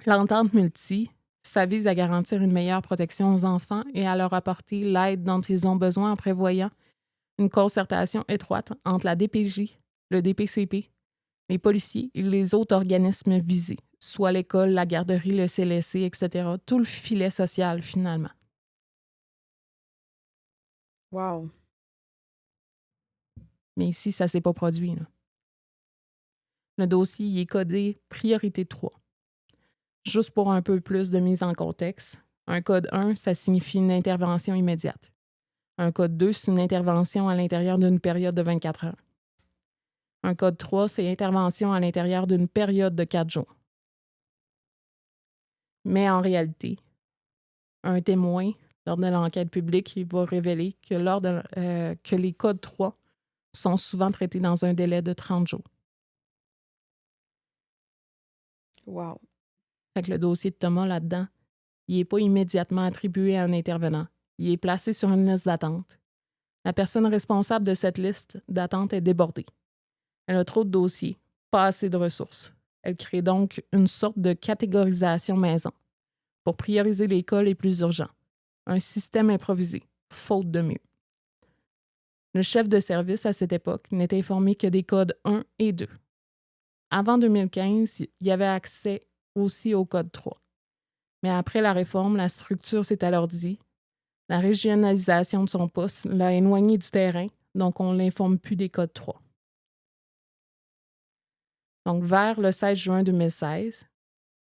L'entente multi, ça vise à garantir une meilleure protection aux enfants et à leur apporter l'aide dont ils ont besoin en prévoyant une concertation étroite entre la DPJ, le DPCP, les policiers et les autres organismes visés, soit l'école, la garderie, le CLSC, etc., tout le filet social, finalement. Wow. Mais ici, ça ne s'est pas produit. Là. Le dossier il est codé priorité 3. Juste pour un peu plus de mise en contexte, un code 1, ça signifie une intervention immédiate. Un code 2, c'est une intervention à l'intérieur d'une période de 24 heures. Un code 3, c'est intervention à l'intérieur d'une période de 4 jours. Mais en réalité, un témoin, lors de l'enquête publique, il va révéler que, que les codes 3 sont souvent traités dans un délai de 30 jours. Wow. Fait que le dossier de Thomas, là-dedans, il n'est pas immédiatement attribué à un intervenant. Il est placé sur une liste d'attente. La personne responsable de cette liste d'attente est débordée. Elle a trop de dossiers, pas assez de ressources. Elle crée donc une sorte de catégorisation maison pour prioriser les cas les plus urgents. Un système improvisé, faute de mieux. Le chef de service à cette époque n'est informé que des codes 1 et 2. Avant 2015, il y avait accès aussi au code 3. Mais après la réforme, la structure s'est alourdie. La régionalisation de son poste l'a éloigné du terrain, donc on ne l'informe plus des codes 3. Donc, vers le 16 juin 2016,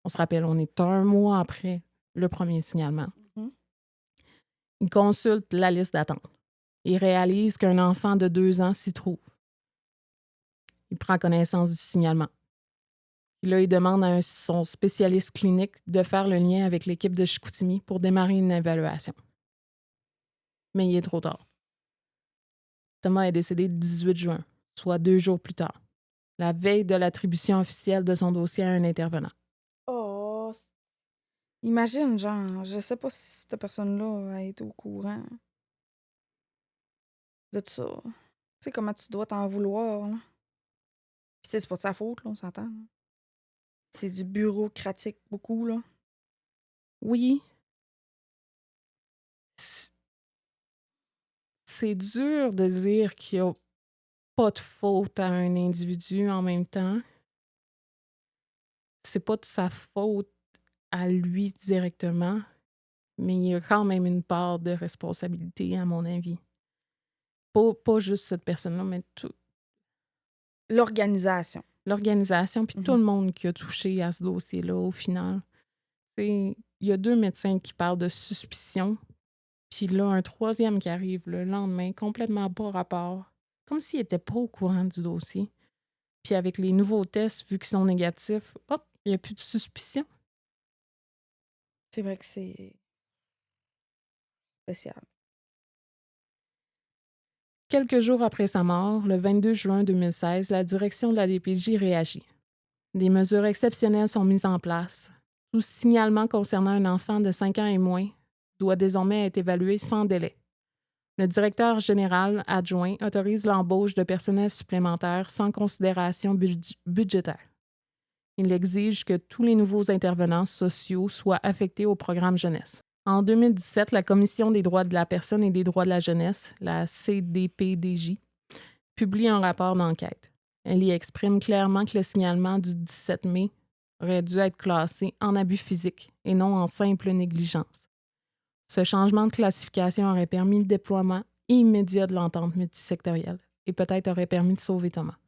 on se rappelle, on est 1 mois après le premier signalement. Il consulte la liste d'attente. Il réalise qu'un enfant de 2 ans s'y trouve. Il prend connaissance du signalement. Puis là, il demande à son spécialiste clinique de faire le lien avec l'équipe de Chicoutimi pour démarrer une évaluation. Mais il est trop tard. Thomas est décédé le 18 juin, soit 2 jours plus tard, la veille de l'attribution officielle de son dossier à un intervenant. Oh. Imagine, genre, je sais pas si cette personne-là a été au courant de tout ça. Tu sais comment tu dois t'en vouloir, là. Puis tu sais, c'est pas de sa faute, là, on s'entend. Là. C'est du bureaucratique beaucoup, là. Oui. C'est dur de dire qu'il n'y a pas de faute à un individu en même temps. C'est pas de sa faute à lui directement, mais il y a quand même une part de responsabilité, à mon avis. Pas juste cette personne-là, mais tout. L'organisation. L'organisation, puis tout le monde qui a touché à ce dossier-là, au final. Il y a 2 médecins qui parlent de suspicion, puis là, un 3e qui arrive le lendemain, complètement pas rapport, comme s'il n'était pas au courant du dossier. Puis avec les nouveaux tests, vu qu'ils sont négatifs, hop, il n'y a plus de suspicion. C'est vrai que c'est spécial. Quelques jours après sa mort, le 22 juin 2016, la direction de la DPJ réagit. Des mesures exceptionnelles sont mises en place. Tout signalement concernant un enfant de 5 ans et moins doit désormais être évalué sans délai. Le directeur général adjoint autorise l'embauche de personnel supplémentaire sans considération budgétaire. Il exige que tous les nouveaux intervenants sociaux soient affectés au programme jeunesse. En 2017, la Commission des droits de la personne et des droits de la jeunesse, la CDPDJ, publie un rapport d'enquête. Elle y exprime clairement que le signalement du 17 mai aurait dû être classé en abus physique et non en simple négligence. Ce changement de classification aurait permis le déploiement immédiat de l'entente multisectorielle et peut-être aurait permis de sauver Thomas.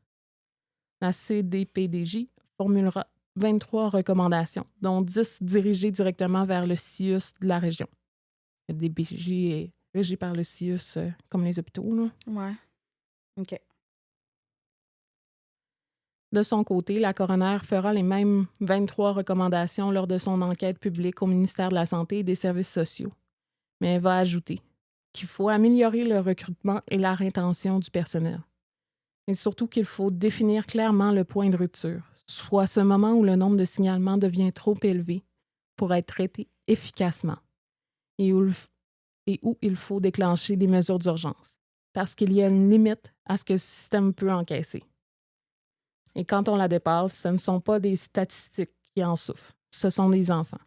La CDPDJ formulera 23 recommandations, dont 10 dirigées directement vers le CIUS de la région. Le DPJ est régi par le CIUS comme les hôpitaux. Là. Ouais. OK. De son côté, la coroner fera les mêmes 23 recommandations lors de son enquête publique au ministère de la Santé et des Services sociaux. Mais elle va ajouter qu'il faut améliorer le recrutement et la rétention du personnel. Et surtout qu'il faut définir clairement le point de rupture, soit ce moment où le nombre de signalements devient trop élevé pour être traité efficacement et où il faut déclencher des mesures d'urgence, parce qu'il y a une limite à ce que le système peut encaisser. Et quand on la dépasse, ce ne sont pas des statistiques qui en souffrent, ce sont des enfants.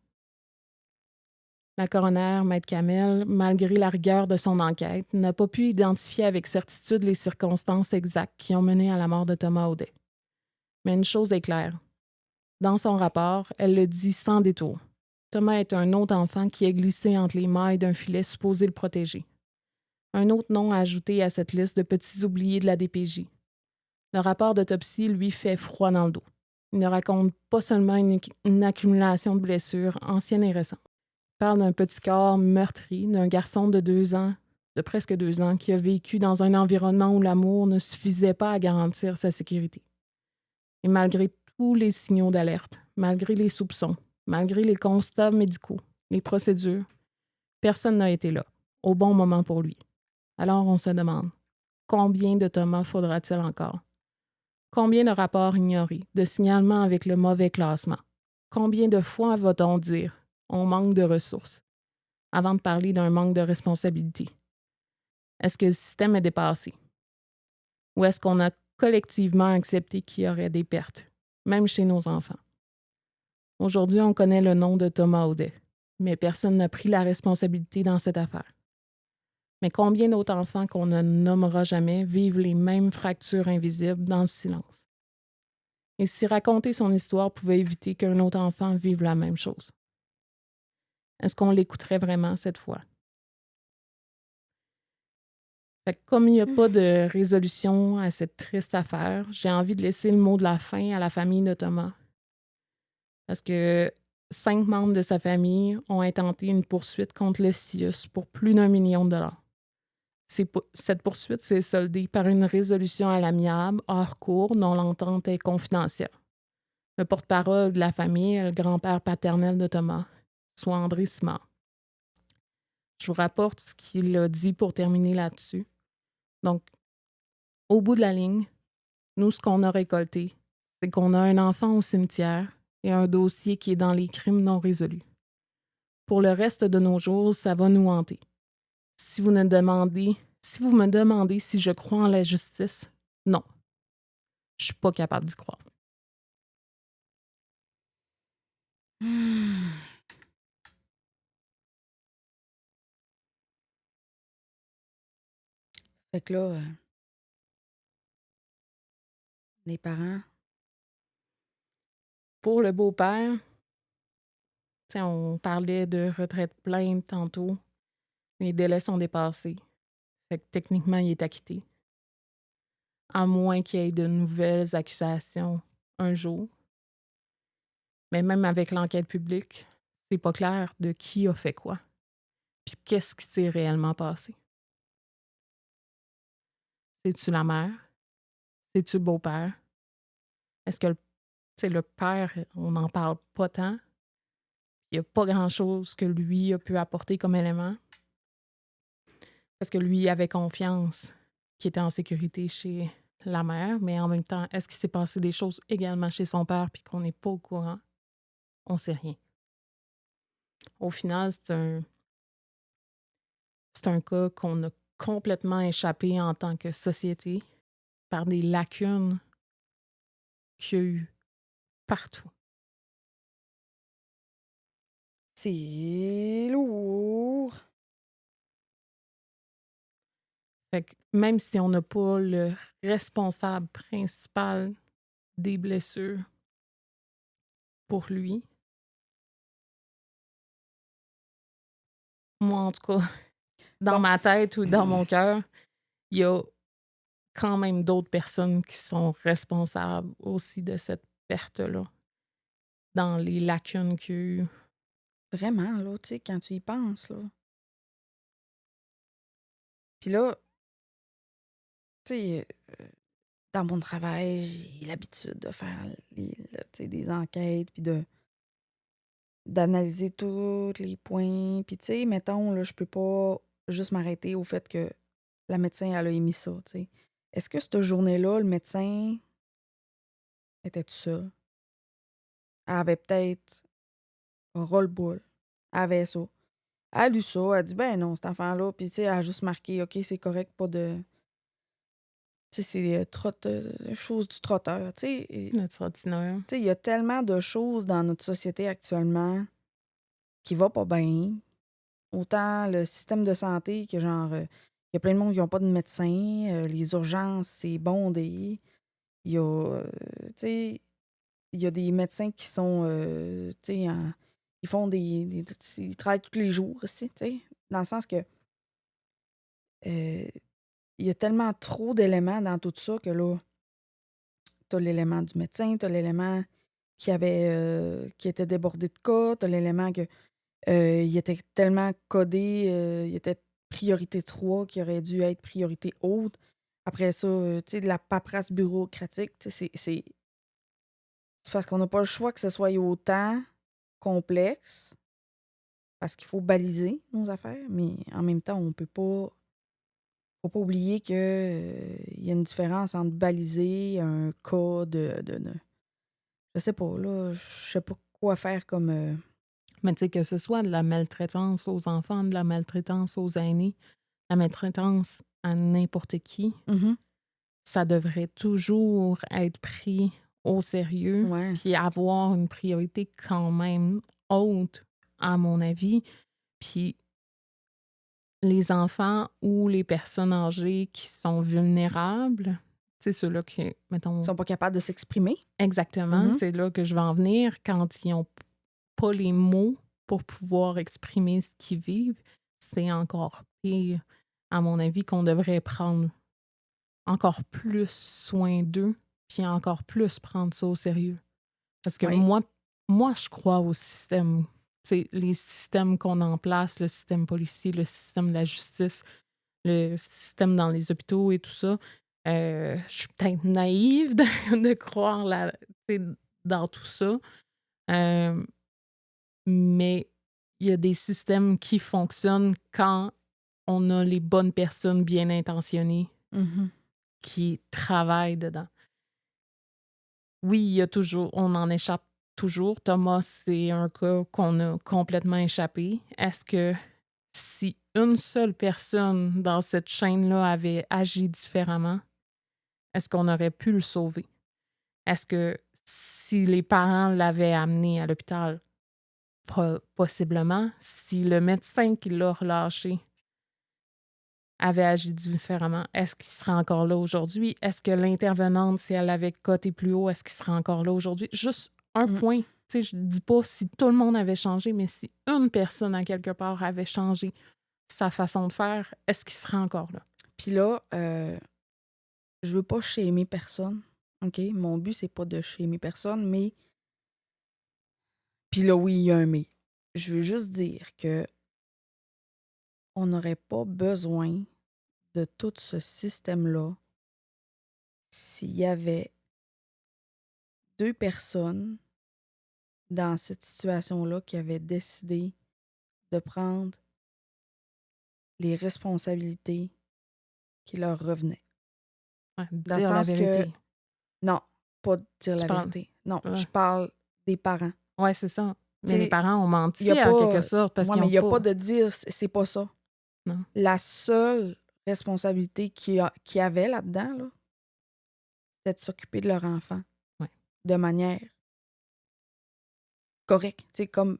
La coroner, Maître Kamel, malgré la rigueur de son enquête, n'a pas pu identifier avec certitude les circonstances exactes qui ont mené à la mort de Thomas Audet. Mais une chose est claire. Dans son rapport, elle le dit sans détour. Thomas est un autre enfant qui est glissé entre les mailles d'un filet supposé le protéger. Un autre nom ajouté à cette liste de petits oubliés de la DPJ. Le rapport d'autopsie lui fait froid dans le dos. Il ne raconte pas seulement une accumulation de blessures anciennes et récentes. Il parle d'un petit corps meurtri, d'un garçon de presque 2 ans, qui a vécu dans un environnement où l'amour ne suffisait pas à garantir sa sécurité. Et malgré tous les signaux d'alerte, malgré les soupçons, malgré les constats médicaux, les procédures, personne n'a été là, au bon moment pour lui. Alors on se demande, combien de Thomas faudra-t-il encore? Combien de rapports ignorés, de signalements avec le mauvais classement? Combien de fois va-t-on dire « on manque de ressources » avant de parler d'un manque de responsabilité? Est-ce que le système est dépassé? Ou est-ce qu'on a collectivement accepté qu'il y aurait des pertes, même chez nos enfants? Aujourd'hui, on connaît le nom de Thomas Audet, mais personne n'a pris la responsabilité dans cette affaire. Mais combien d'autres enfants qu'on ne nommera jamais vivent les mêmes fractures invisibles dans le silence? Et si raconter son histoire pouvait éviter qu'un autre enfant vive la même chose? Est-ce qu'on l'écouterait vraiment cette fois? Fait que comme il n'y a pas de résolution à cette triste affaire, j'ai envie de laisser le mot de la fin à la famille de Thomas. Parce que 5 membres de sa famille ont intenté une poursuite contre le CIUS pour plus d'1 million de dollars. Cette poursuite s'est soldée par une résolution à l'amiable, hors cours, dont l'entente est confidentielle. Le porte-parole de la famille est le grand-père paternel de Thomas, soit André Simard. Je vous rapporte ce qu'il a dit pour terminer là-dessus. Donc, au bout de la ligne, nous, ce qu'on a récolté, c'est qu'on a un enfant au cimetière et un dossier qui est dans les crimes non résolus. Pour le reste de nos jours, ça va nous hanter. Si vous me demandez si je crois en la justice, non. Je suis pas capable d'y croire. Fait que là, les parents, Pour le beau-père, tu sais, on parlait de retraite pleine tantôt. Les délais sont dépassés. Fait que techniquement, il est acquitté. À moins qu'il y ait de nouvelles accusations un jour. Mais même avec l'enquête publique, c'est pas clair de qui a fait quoi. Puis qu'est-ce qui s'est réellement passé. C'est-tu la mère? C'est-tu le beau-père? Est-ce que le père, on n'en parle pas tant? Il n'y a pas grand-chose que lui a pu apporter comme élément. Parce que lui avait confiance qu'il était en sécurité chez la mère, mais en même temps, est-ce qu'il s'est passé des choses également chez son père puis qu'on n'est pas au courant? On ne sait rien. Au final, c'est un cas qu'on a complètement échappé en tant que société par des lacunes qu'il y a eu partout. c'est lourd. Fait que même si on n'a pas le responsable principal des blessures pour lui, moi en tout cas, dans Bon. ma tête ou dans mon cœur, il y a quand même d'autres personnes qui sont responsables aussi de cette perte-là, dans les lacunes qu'il y a eu. Vraiment, là, tu sais, quand tu y penses, là. Puis là, tu sais, dans mon travail, j'ai l'habitude de faire des enquêtes, puis d'analyser tous les points. Puis, tu sais, mettons, là, je peux pas juste m'arrêter au fait que la médecin, elle a émis ça, tu sais. Est-ce que cette journée-là, le médecin était tout seul? Elle avait peut-être un roll-ball. Elle avait ça. Elle a lu ça, elle a dit, ben non, cet enfant-là, puis tu sais, elle a juste marqué, OK, c'est correct, pas de. Tu sais, c'est chose du trotteur, tu sais. Le trottineur. Tu sais, il y a tellement de choses dans notre société actuellement qui va pas bien. Autant le système de santé que genre, il y a plein de monde qui n'ont pas de médecin, les urgences, c'est bondé. Il y a, tu sais, il y a des médecins qui sont, tu sais, ils font ils travaillent tous les jours aussi, tu sais, dans le sens que il y a tellement trop d'éléments dans tout ça que là, t'as l'élément du médecin, t'as l'élément qui était débordé de cas, t'as l'élément que il était tellement codé, il était priorité 3 qui aurait dû être priorité haute. Après ça, tu sais, de la paperasse bureaucratique, tu sais, c'est parce qu'on n'a pas le choix que ce soit autant complexe, parce qu'il faut baliser nos affaires, mais en même temps, on peut pas. Faut pas oublier que il y a une différence entre baliser un cas je sais pas, là, je sais pas quoi faire comme. Mais tu sais, que ce soit de la maltraitance aux enfants, de la maltraitance aux aînés, la maltraitance à n'importe qui, Mhm. ça devrait toujours être pris au sérieux, Ouais. puis avoir une priorité quand même haute, à mon avis. Puis les enfants ou les personnes âgées qui sont vulnérables, c'est ceux-là qui, Ils mettons, sont pas capables de s'exprimer. exactement, Mhm. c'est là que je vais en venir quand ils n'ont pas les mots pour pouvoir exprimer ce qu'ils vivent, c'est encore pire, à mon avis, qu'on devrait prendre encore plus soin d'eux, puis encore plus prendre ça au sérieux. Parce que Oui. moi, je crois au système. C'est les systèmes qu'on a en place, le système policier, le système de la justice, le système dans les hôpitaux et tout ça. Je suis peut-être naïve de croire dans tout ça. Mais il y a des systèmes qui fonctionnent quand on a les bonnes personnes bien intentionnées Mhm. qui travaillent dedans. Oui, on en échappe toujours. Thomas, c'est un cas qu'on a complètement échappé. Est-ce que si une seule personne dans cette chaîne-là avait agi différemment, est-ce qu'on aurait pu le sauver? Est-ce que si les parents l'avaient amené à l'hôpital, possiblement, si le médecin qui l'a relâché avait agi différemment, est-ce qu'il serait encore là aujourd'hui? Est-ce que l'intervenante, si elle avait coté plus haut, est-ce qu'il serait encore là aujourd'hui? Juste un Mm. point. Tu sais, je dis pas si tout le monde avait changé, mais si une personne à quelque part avait changé sa façon de faire, est-ce qu'il serait encore là? Puis là, je veux pas shamer personne, OK? Mon but, c'est pas de shamer personne, mais. Puis là, oui, il y a un mais. Je veux juste dire que on n'aurait pas besoin de tout ce système-là s'il y avait 2 personnes dans cette situation-là qui avaient décidé de prendre les responsabilités qui leur revenaient. Ouais, Dans le dire la sens que vérité. non, pas dire Tu la parles. vérité. Non, Ouais, je parle des parents. ouais, c'est ça. Tu Mais les sais, parents ont il y a menti en quelque pas. sorte parce Ouais, qu'ils mais n'ont il y a pas pas. de dire c'est pas ça. Non. La seule responsabilité qu'il y avait là-dedans, là, c'était de s'occuper de leur enfant Ouais. de manière correcte. Tu sais, comme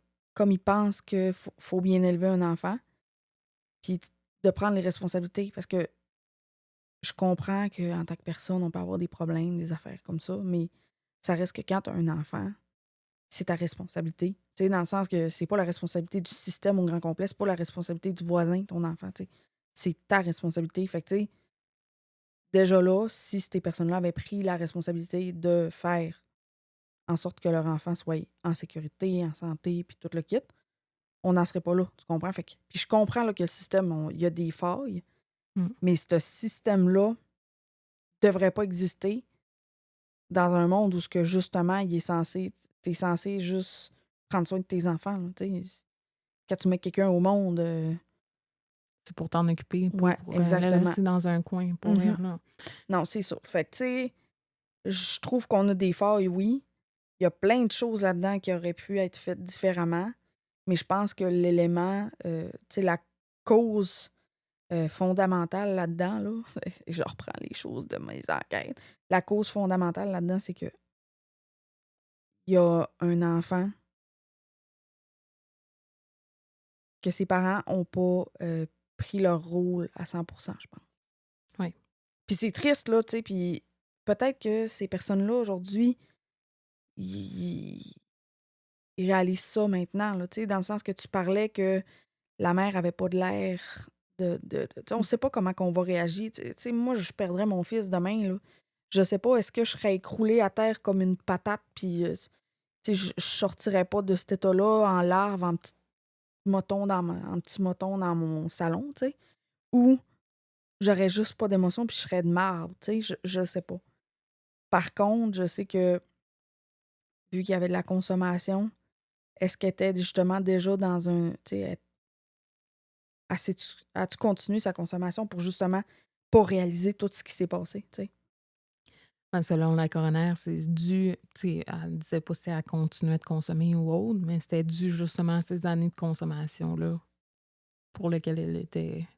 ils pensent qu'il faut bien élever un enfant, puis de prendre les responsabilités. Parce que je comprends qu'en tant que personne, on peut avoir des problèmes, des affaires comme ça, mais ça reste que quand tu as un enfant, c'est ta responsabilité. Tu sais, dans le sens que c'est pas la responsabilité du système au grand complet, c'est pas la responsabilité du voisin, ton enfant, tu sais. C'est ta responsabilité. Fait que, tu sais, déjà là, si ces personnes-là avaient pris la responsabilité de faire en sorte que leur enfant soit en sécurité, en santé, puis tout le kit, on n'en serait pas là, tu comprends? Fait que, puis je comprends là, que le système, il y a des failles, Mm. mais ce système-là devrait pas exister dans un monde où ce que justement, t'es censé juste prendre soin de tes enfants. Là, quand tu mets quelqu'un au monde, C'est pour t'en occuper, pas ouais, pour le exactement. laisser dans un coin pour Mhm. rire, là. Non, c'est ça. Fait que, tu sais, je trouve qu'on a des failles, oui. Il y a plein de choses là-dedans qui auraient pu être faites différemment. Mais je pense que l'élément, tu sais, la cause fondamentale là-dedans, là, et je reprends les choses de mes enquêtes. La cause fondamentale là-dedans, c'est que il y a un enfant que ses parents n'ont pas pris leur rôle à 100%, je pense. Oui. Puis c'est triste, là, tu sais, puis peut-être que ces personnes-là, aujourd'hui, ils réalisent ça maintenant, là, tu sais, dans le sens que tu parlais que la mère avait pas de l'air tu sais, on sait pas comment qu'on va réagir. Tu sais, moi, je perdrais mon fils demain, là. Je sais pas, est-ce que je serais écroulée à terre comme une patate, puis tu sais, je sortirais pas de cet état-là en larve, en petit moton dans mon salon, tu sais, ou j'aurais juste pas d'émotion, puis je serais de marbre, tu sais, je sais pas. Par contre, je sais que, vu qu'il y avait de la consommation, est-ce qu'elle était justement déjà dans un, tu sais, a-tu continué sa consommation pour justement pas réaliser tout ce qui s'est passé, tu sais? Ben, selon la coroner, c'est dû, tu sais, elle disait pas si elle continuait de consommer ou autre, mais c'était dû justement à ces années de consommation-là pour lesquelles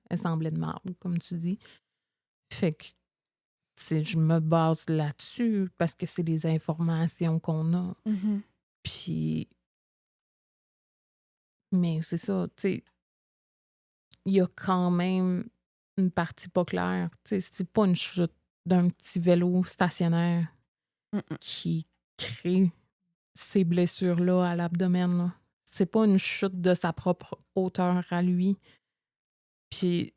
elle semblait de marbre, comme tu dis. Fait que, tu sais, je me base là-dessus parce que c'est les informations qu'on a. Mhm. Puis, mais c'est ça, tu sais, il y a quand même une partie pas claire. Tu sais, c'est pas une chute d'un petit vélo stationnaire Mm-mm. qui crée ces blessures-là à l'abdomen, là. C'est pas une chute de sa propre hauteur à lui. Puis,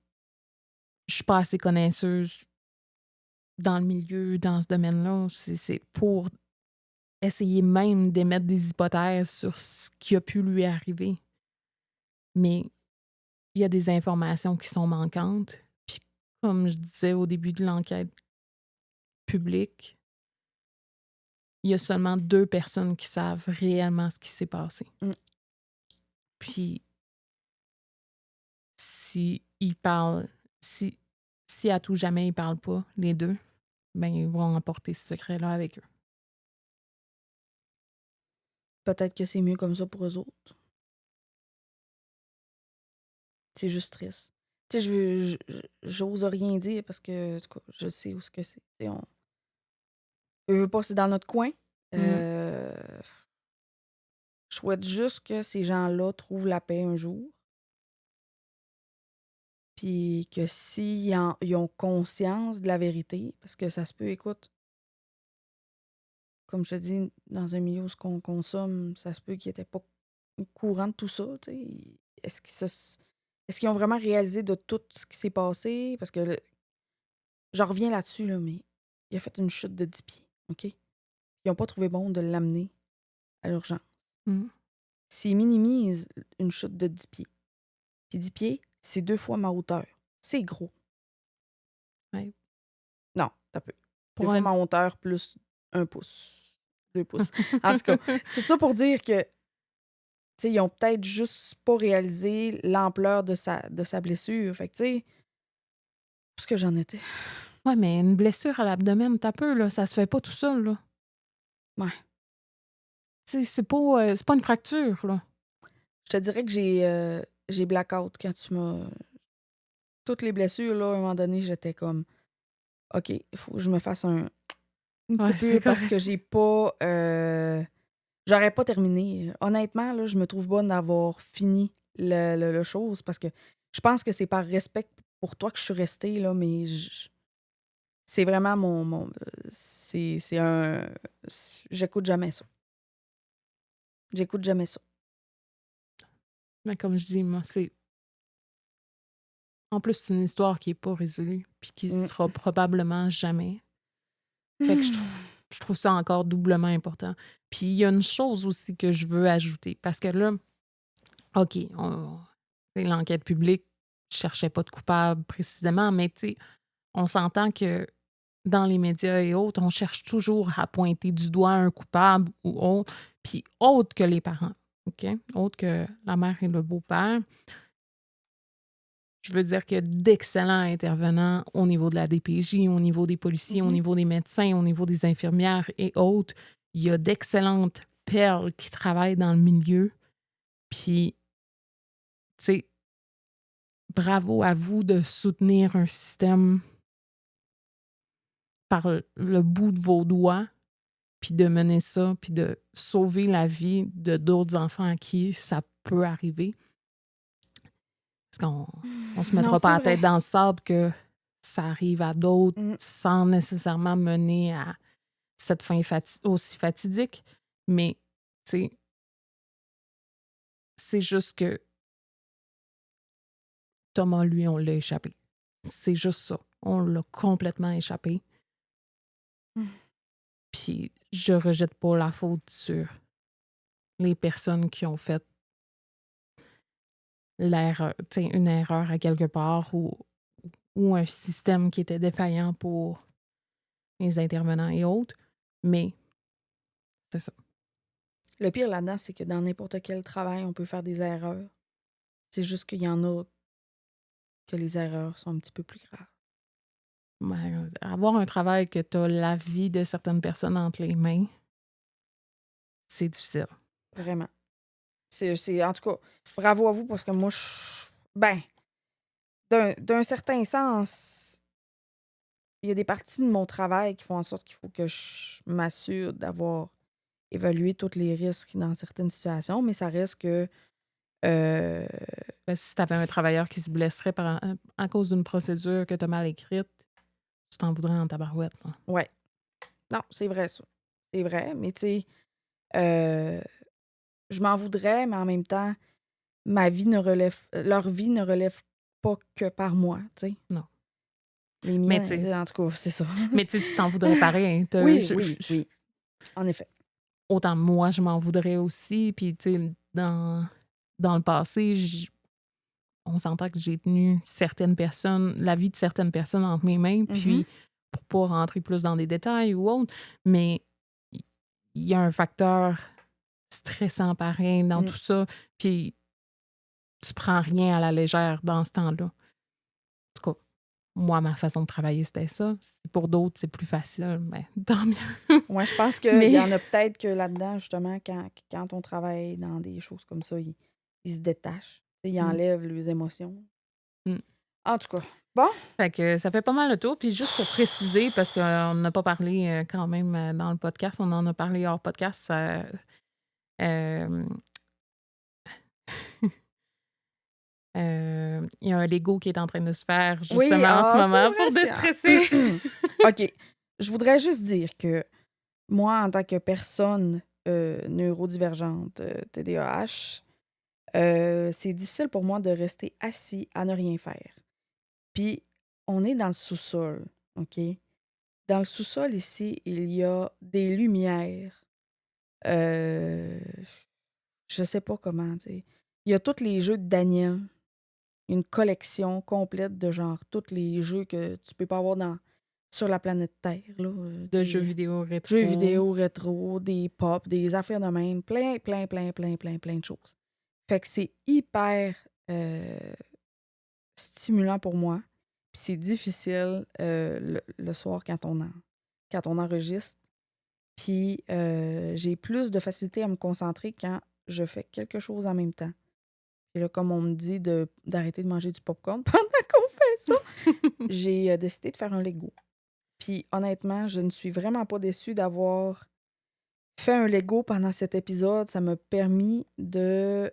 je suis pas assez connaisseuse dans le milieu, dans ce domaine-là. C'est pour essayer même d'émettre des hypothèses sur ce qui a pu lui arriver. Mais il y a des informations qui sont manquantes. Puis, comme je disais au début de l'enquête publique, il y a seulement 2 personnes qui savent réellement ce qui s'est passé. Mm. Puis, si ils parlent, si à tout jamais ils parlent pas, les 2, ben ils vont emporter ce secret-là avec eux. Peut-être que c'est mieux comme ça pour eux autres. C'est juste triste. Tu sais, j'ose rien dire parce que en tout cas, je sais où ce que c'est. Tu sais, je veux pas, c'est dans notre coin. Je souhaite juste que ces gens-là trouvent la paix un jour. Puis que ils ont conscience de la vérité, parce que ça se peut, écoute, comme je te dis, dans un milieu où ce qu'on consomme, ça se peut qu'ils n'étaient pas au courant de tout ça. Tu sais. Est-ce qu'ils ont vraiment réalisé de tout ce qui s'est passé? Parce que je reviens là-dessus, là, mais il a fait une chute de 10 pieds, OK? Ils n'ont pas trouvé bon de l'amener à l'urgence. Mm. S'ils minimisent une chute de 10 pieds, puis 10 pieds, c'est 2 fois ma hauteur. C'est gros. Ouais. Non, t'as peu. 2 Pour fois un... ma hauteur plus 1 pouce. 2 pouces. En tout cas, tout ça pour dire que, tu sais, ils ont peut-être juste pas réalisé l'ampleur de sa blessure. Fait que, tu sais, où est-ce que j'en étais? Ouais, mais une blessure à l'abdomen, t'as peu, là, ça se fait pas tout seul, là. Ouais. Tu sais, c'est pas une fracture, là. Je te dirais que j'ai blackout quand tu m'as. Toutes les blessures, là, à un moment donné, j'étais comme, OK, il faut que je me fasse une Ouais, c'est coupure parce correct. que j'ai pas. J'aurais pas terminé. Honnêtement, là, je me trouve bonne d'avoir fini le chose parce que je pense que c'est par respect pour toi que je suis restée, là, mais c'est vraiment c'est un. J'écoute jamais ça. J'écoute jamais ça. Mais comme je dis, moi, c'est... En plus, c'est une histoire qui est pas résolue, puis qui Mm. sera probablement jamais. Fait que je trouve ça encore doublement important. Puis il y a une chose aussi que je veux ajouter, parce que là, OK, c'est l'enquête publique, je cherchais pas de coupable précisément, mais tu sais, on s'entend que dans les médias et autres, on cherche toujours à pointer du doigt un coupable ou autre, puis autre que les parents, OK? Autre que la mère et le beau-père. Je veux dire qu'il y a d'excellents intervenants au niveau de la DPJ, au niveau des policiers, au niveau des médecins, au niveau des infirmières et autres. Il y a d'excellentes perles qui travaillent dans le milieu. Puis, tu sais, bravo à vous de soutenir un système par le bout de vos doigts, puis de mener ça, puis de sauver la vie de d'autres enfants à qui ça peut arriver. Parce qu'on se Non, mettra pas c'est la tête vrai. dans le sable que ça arrive à d'autres sans nécessairement mener à cette fin aussi fatidique. Mais, tu sais, c'est juste que Thomas, lui, on l'a échappé. C'est juste ça. On l'a complètement échappé. Puis je rejette pas la faute sur les personnes qui ont fait l'erreur, tu sais, une erreur à quelque part ou un système qui était défaillant pour les intervenants et autres. Mais c'est ça. Le pire là-dedans, c'est que dans n'importe quel travail, on peut faire des erreurs. C'est juste qu'il y en a que les erreurs sont un petit peu plus graves. Ben, avoir un travail que tu as la vie de certaines personnes entre les mains, c'est difficile. Vraiment. En tout cas, bravo à vous parce que moi, ben, d'un certain sens, il y a des parties de mon travail qui font en sorte qu'il faut que je m'assure d'avoir évalué tous les risques dans certaines situations, mais ça reste que Ben, si tu avais un travailleur qui se blesserait à cause d'une procédure que tu as mal écrite, tu t'en voudrais en tabarouette. Là. ouais. Non, c'est vrai ça. C'est vrai, mais tu sais, je m'en voudrais, mais en même temps, leur vie ne relève pas que par moi, tu sais. Non. Les Mais miennes, en tout cas, c'est ça. mais tu t'en voudrais pareil. Hein. Oui. En effet. Autant moi, je m'en voudrais aussi. Puis, tu sais, dans le passé, on s'entend que j'ai tenu la vie de certaines personnes entre mes mains. Puis, pour pas rentrer plus dans des détails ou autre, mais il y a un facteur stressant pareil dans tout ça. Puis, tu prends rien à la légère dans ce temps-là. En tout cas, moi, ma façon de travailler, c'était ça. Pour d'autres, c'est plus facile, mais tant mieux. Ouais, je pense qu'il y en a peut-être que là-dedans, justement, quand on travaille dans des choses comme ça, ils se détachent. Ils enlèvent les émotions. En tout cas, bon. Fait que ça fait pas mal le tour. Puis juste pour préciser, parce qu'on n'a pas parlé quand même dans le podcast, on en a parlé hors podcast. Il y a un Lego qui est en train de se faire justement en ce moment pour déstresser. OK. Je voudrais juste dire que moi, en tant que personne neurodivergente, TDAH, c'est difficile pour moi de rester assis à ne rien faire. Puis, on est dans le sous-sol, OK? Dans le sous-sol, ici, il y a des lumières. Je sais pas comment, tu sais. Il y a tous les jeux de Daniel. Une collection complète de genre tous les jeux que tu peux pas avoir sur la planète Terre. Là, de jeux vidéo rétro. Jeux vidéo rétro, des pop, des affaires de même. Plein de choses. Fait que c'est hyper stimulant pour moi. Puis c'est difficile le soir quand on enregistre. Puis j'ai plus de facilité à me concentrer quand je fais quelque chose en même temps. Et là, comme on me dit d'arrêter de manger du popcorn pendant qu'on fait ça, j'ai décidé de faire un Lego. Puis honnêtement, je ne suis vraiment pas déçue d'avoir fait un Lego pendant cet épisode. Ça m'a permis de...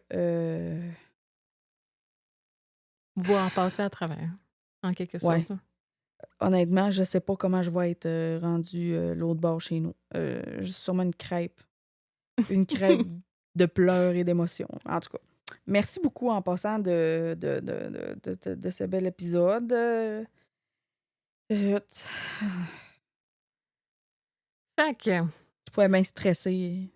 voir passer à travers, en quelque sorte. Ouais. Honnêtement, je sais pas comment je vais être rendue l'autre bord chez nous. Sûrement une crêpe. Une crêpe de pleurs et d'émotions. En tout cas. Merci beaucoup en passant de ce bel épisode. Fait que... Tu pouvais bien stresser.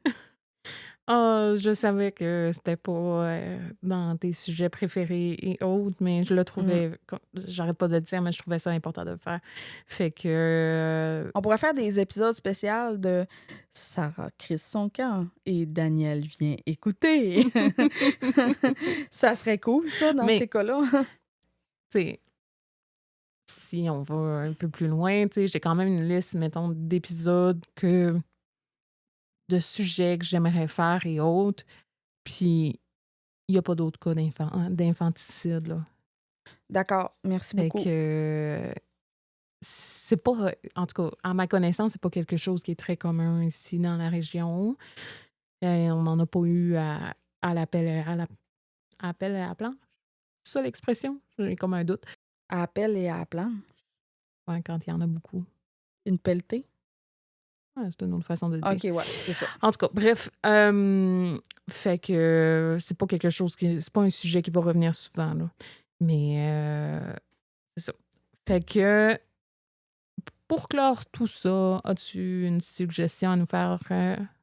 Je savais que c'était pas dans tes sujets préférés et autres, mais je le Mm. trouvais, j'arrête pas de le dire, mais je trouvais ça important de le faire. Fait que, On pourrait faire des épisodes spéciaux de Sarah crisse son camp et Daniel vient écouter. Ça serait cool, ça, dans mais, ces cas-là. tu sais, si on va un peu plus loin, tu sais, j'ai quand même une liste, mettons, d'épisodes de sujets que j'aimerais faire et autres. Puis, il n'y a pas d'autres cas d'infanticide, là. D'accord, merci Fait beaucoup. que c'est pas, en tout cas, à ma connaissance, c'est pas quelque chose qui est très commun ici dans la région. On n'en a pas eu à l'appel appel à la planche. C'est ça l'expression? J'ai comme un doute. À appel et à planche. Ouais, quand il y en a beaucoup. Une pelletée. Ouais, c'est une autre façon de dire. OK, ouais, c'est ça. En tout cas, bref, fait que c'est pas quelque chose c'est pas un sujet qui va revenir souvent, là. Mais c'est ça. Fait que pour clore tout ça, as-tu une suggestion à nous faire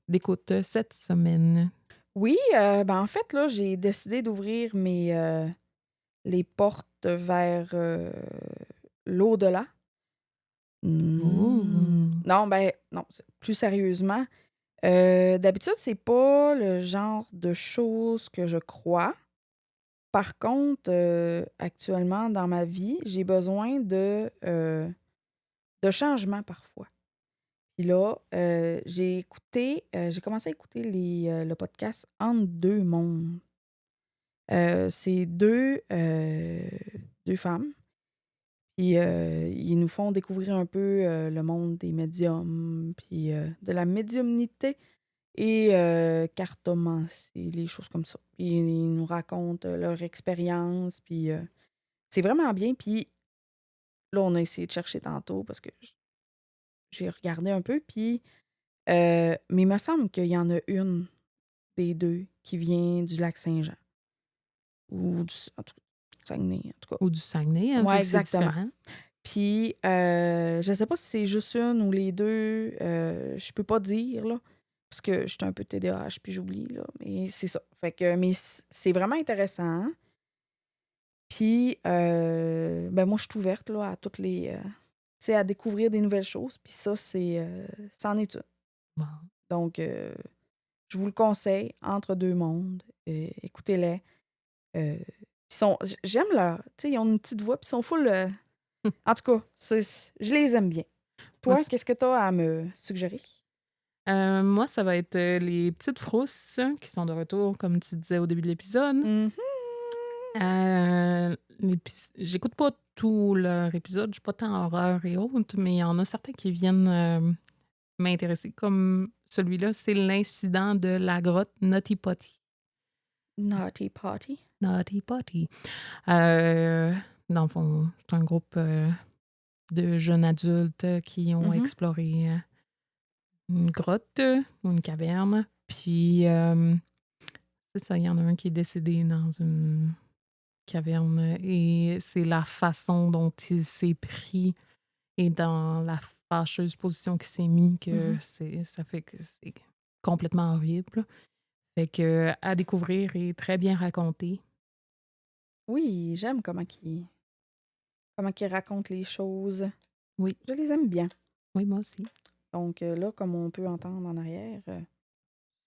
d'écoute cette semaine? Oui, en fait, là, j'ai décidé d'ouvrir les portes vers l'au-delà. Ouh. Non, non, plus sérieusement. D'habitude, c'est pas le genre de choses que je crois. Par contre, actuellement, dans ma vie, j'ai besoin de changements parfois. Puis là, j'ai commencé à écouter le podcast Entre deux mondes. C'est deux femmes. Puis ils nous font découvrir un peu le monde des médiums, puis de la médiumnité et cartomancie, les choses comme ça. Puis ils nous racontent leur expérience, puis c'est vraiment bien. Puis là, on a essayé de chercher tantôt parce que j'ai regardé un peu, puis mais il me semble qu'il y en a une des deux qui vient du lac Saint-Jean. Ou en tout cas, Saguenay, en tout cas. Ou du Saguenay, hein, vu Ouais, que c'est exactement. différent. Puis, je sais pas si c'est juste une ou les deux. Je peux pas dire, là. Parce que je suis un peu TDAH, puis j'oublie, là. Mais c'est ça. Fait que, mais c'est vraiment intéressant. Puis, moi, je suis ouverte, là, à toutes les... tu sais, à découvrir des nouvelles choses. Puis ça, c'en est une. Bon. Donc, je vous le conseille, Entre deux mondes. Écoutez-les. J'aime leur... Tu sais, ils ont une petite voix, puis ils sont full... En tout cas, je les aime bien. Moi, Toi, qu'est-ce que tu as à me suggérer? moi, ça va être les petites frousses qui sont de retour, comme tu disais au début de l'épisode. Mhm. J'écoute pas tout leur épisode, je suis pas tant horreur et autres, mais il y en a certains qui viennent m'intéresser, comme celui-là, c'est l'incident de la grotte Naughty Potty. Naughty Potty. Naughty Potty. Dans le fond, c'est un groupe de jeunes adultes qui ont Mhm. exploré une grotte ou une caverne. Puis, c'est ça, il y en a un qui est décédé dans une caverne et c'est la façon dont il s'est pris et dans la fâcheuse position qu'il s'est mis que ça fait que c'est complètement horrible. Fait que à découvrir et très bien raconté. Oui, j'aime comment il raconte les choses. Oui, Je les aime bien. oui, moi aussi. Donc là, comme on peut entendre en arrière,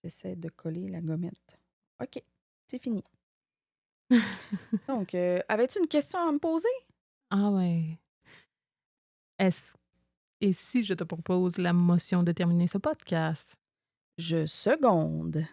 j'essaie de coller la gommette. OK, c'est fini. Donc, avais-tu une question à me poser? Ah ouais. Et si je te propose la motion de terminer ce podcast? Je seconde.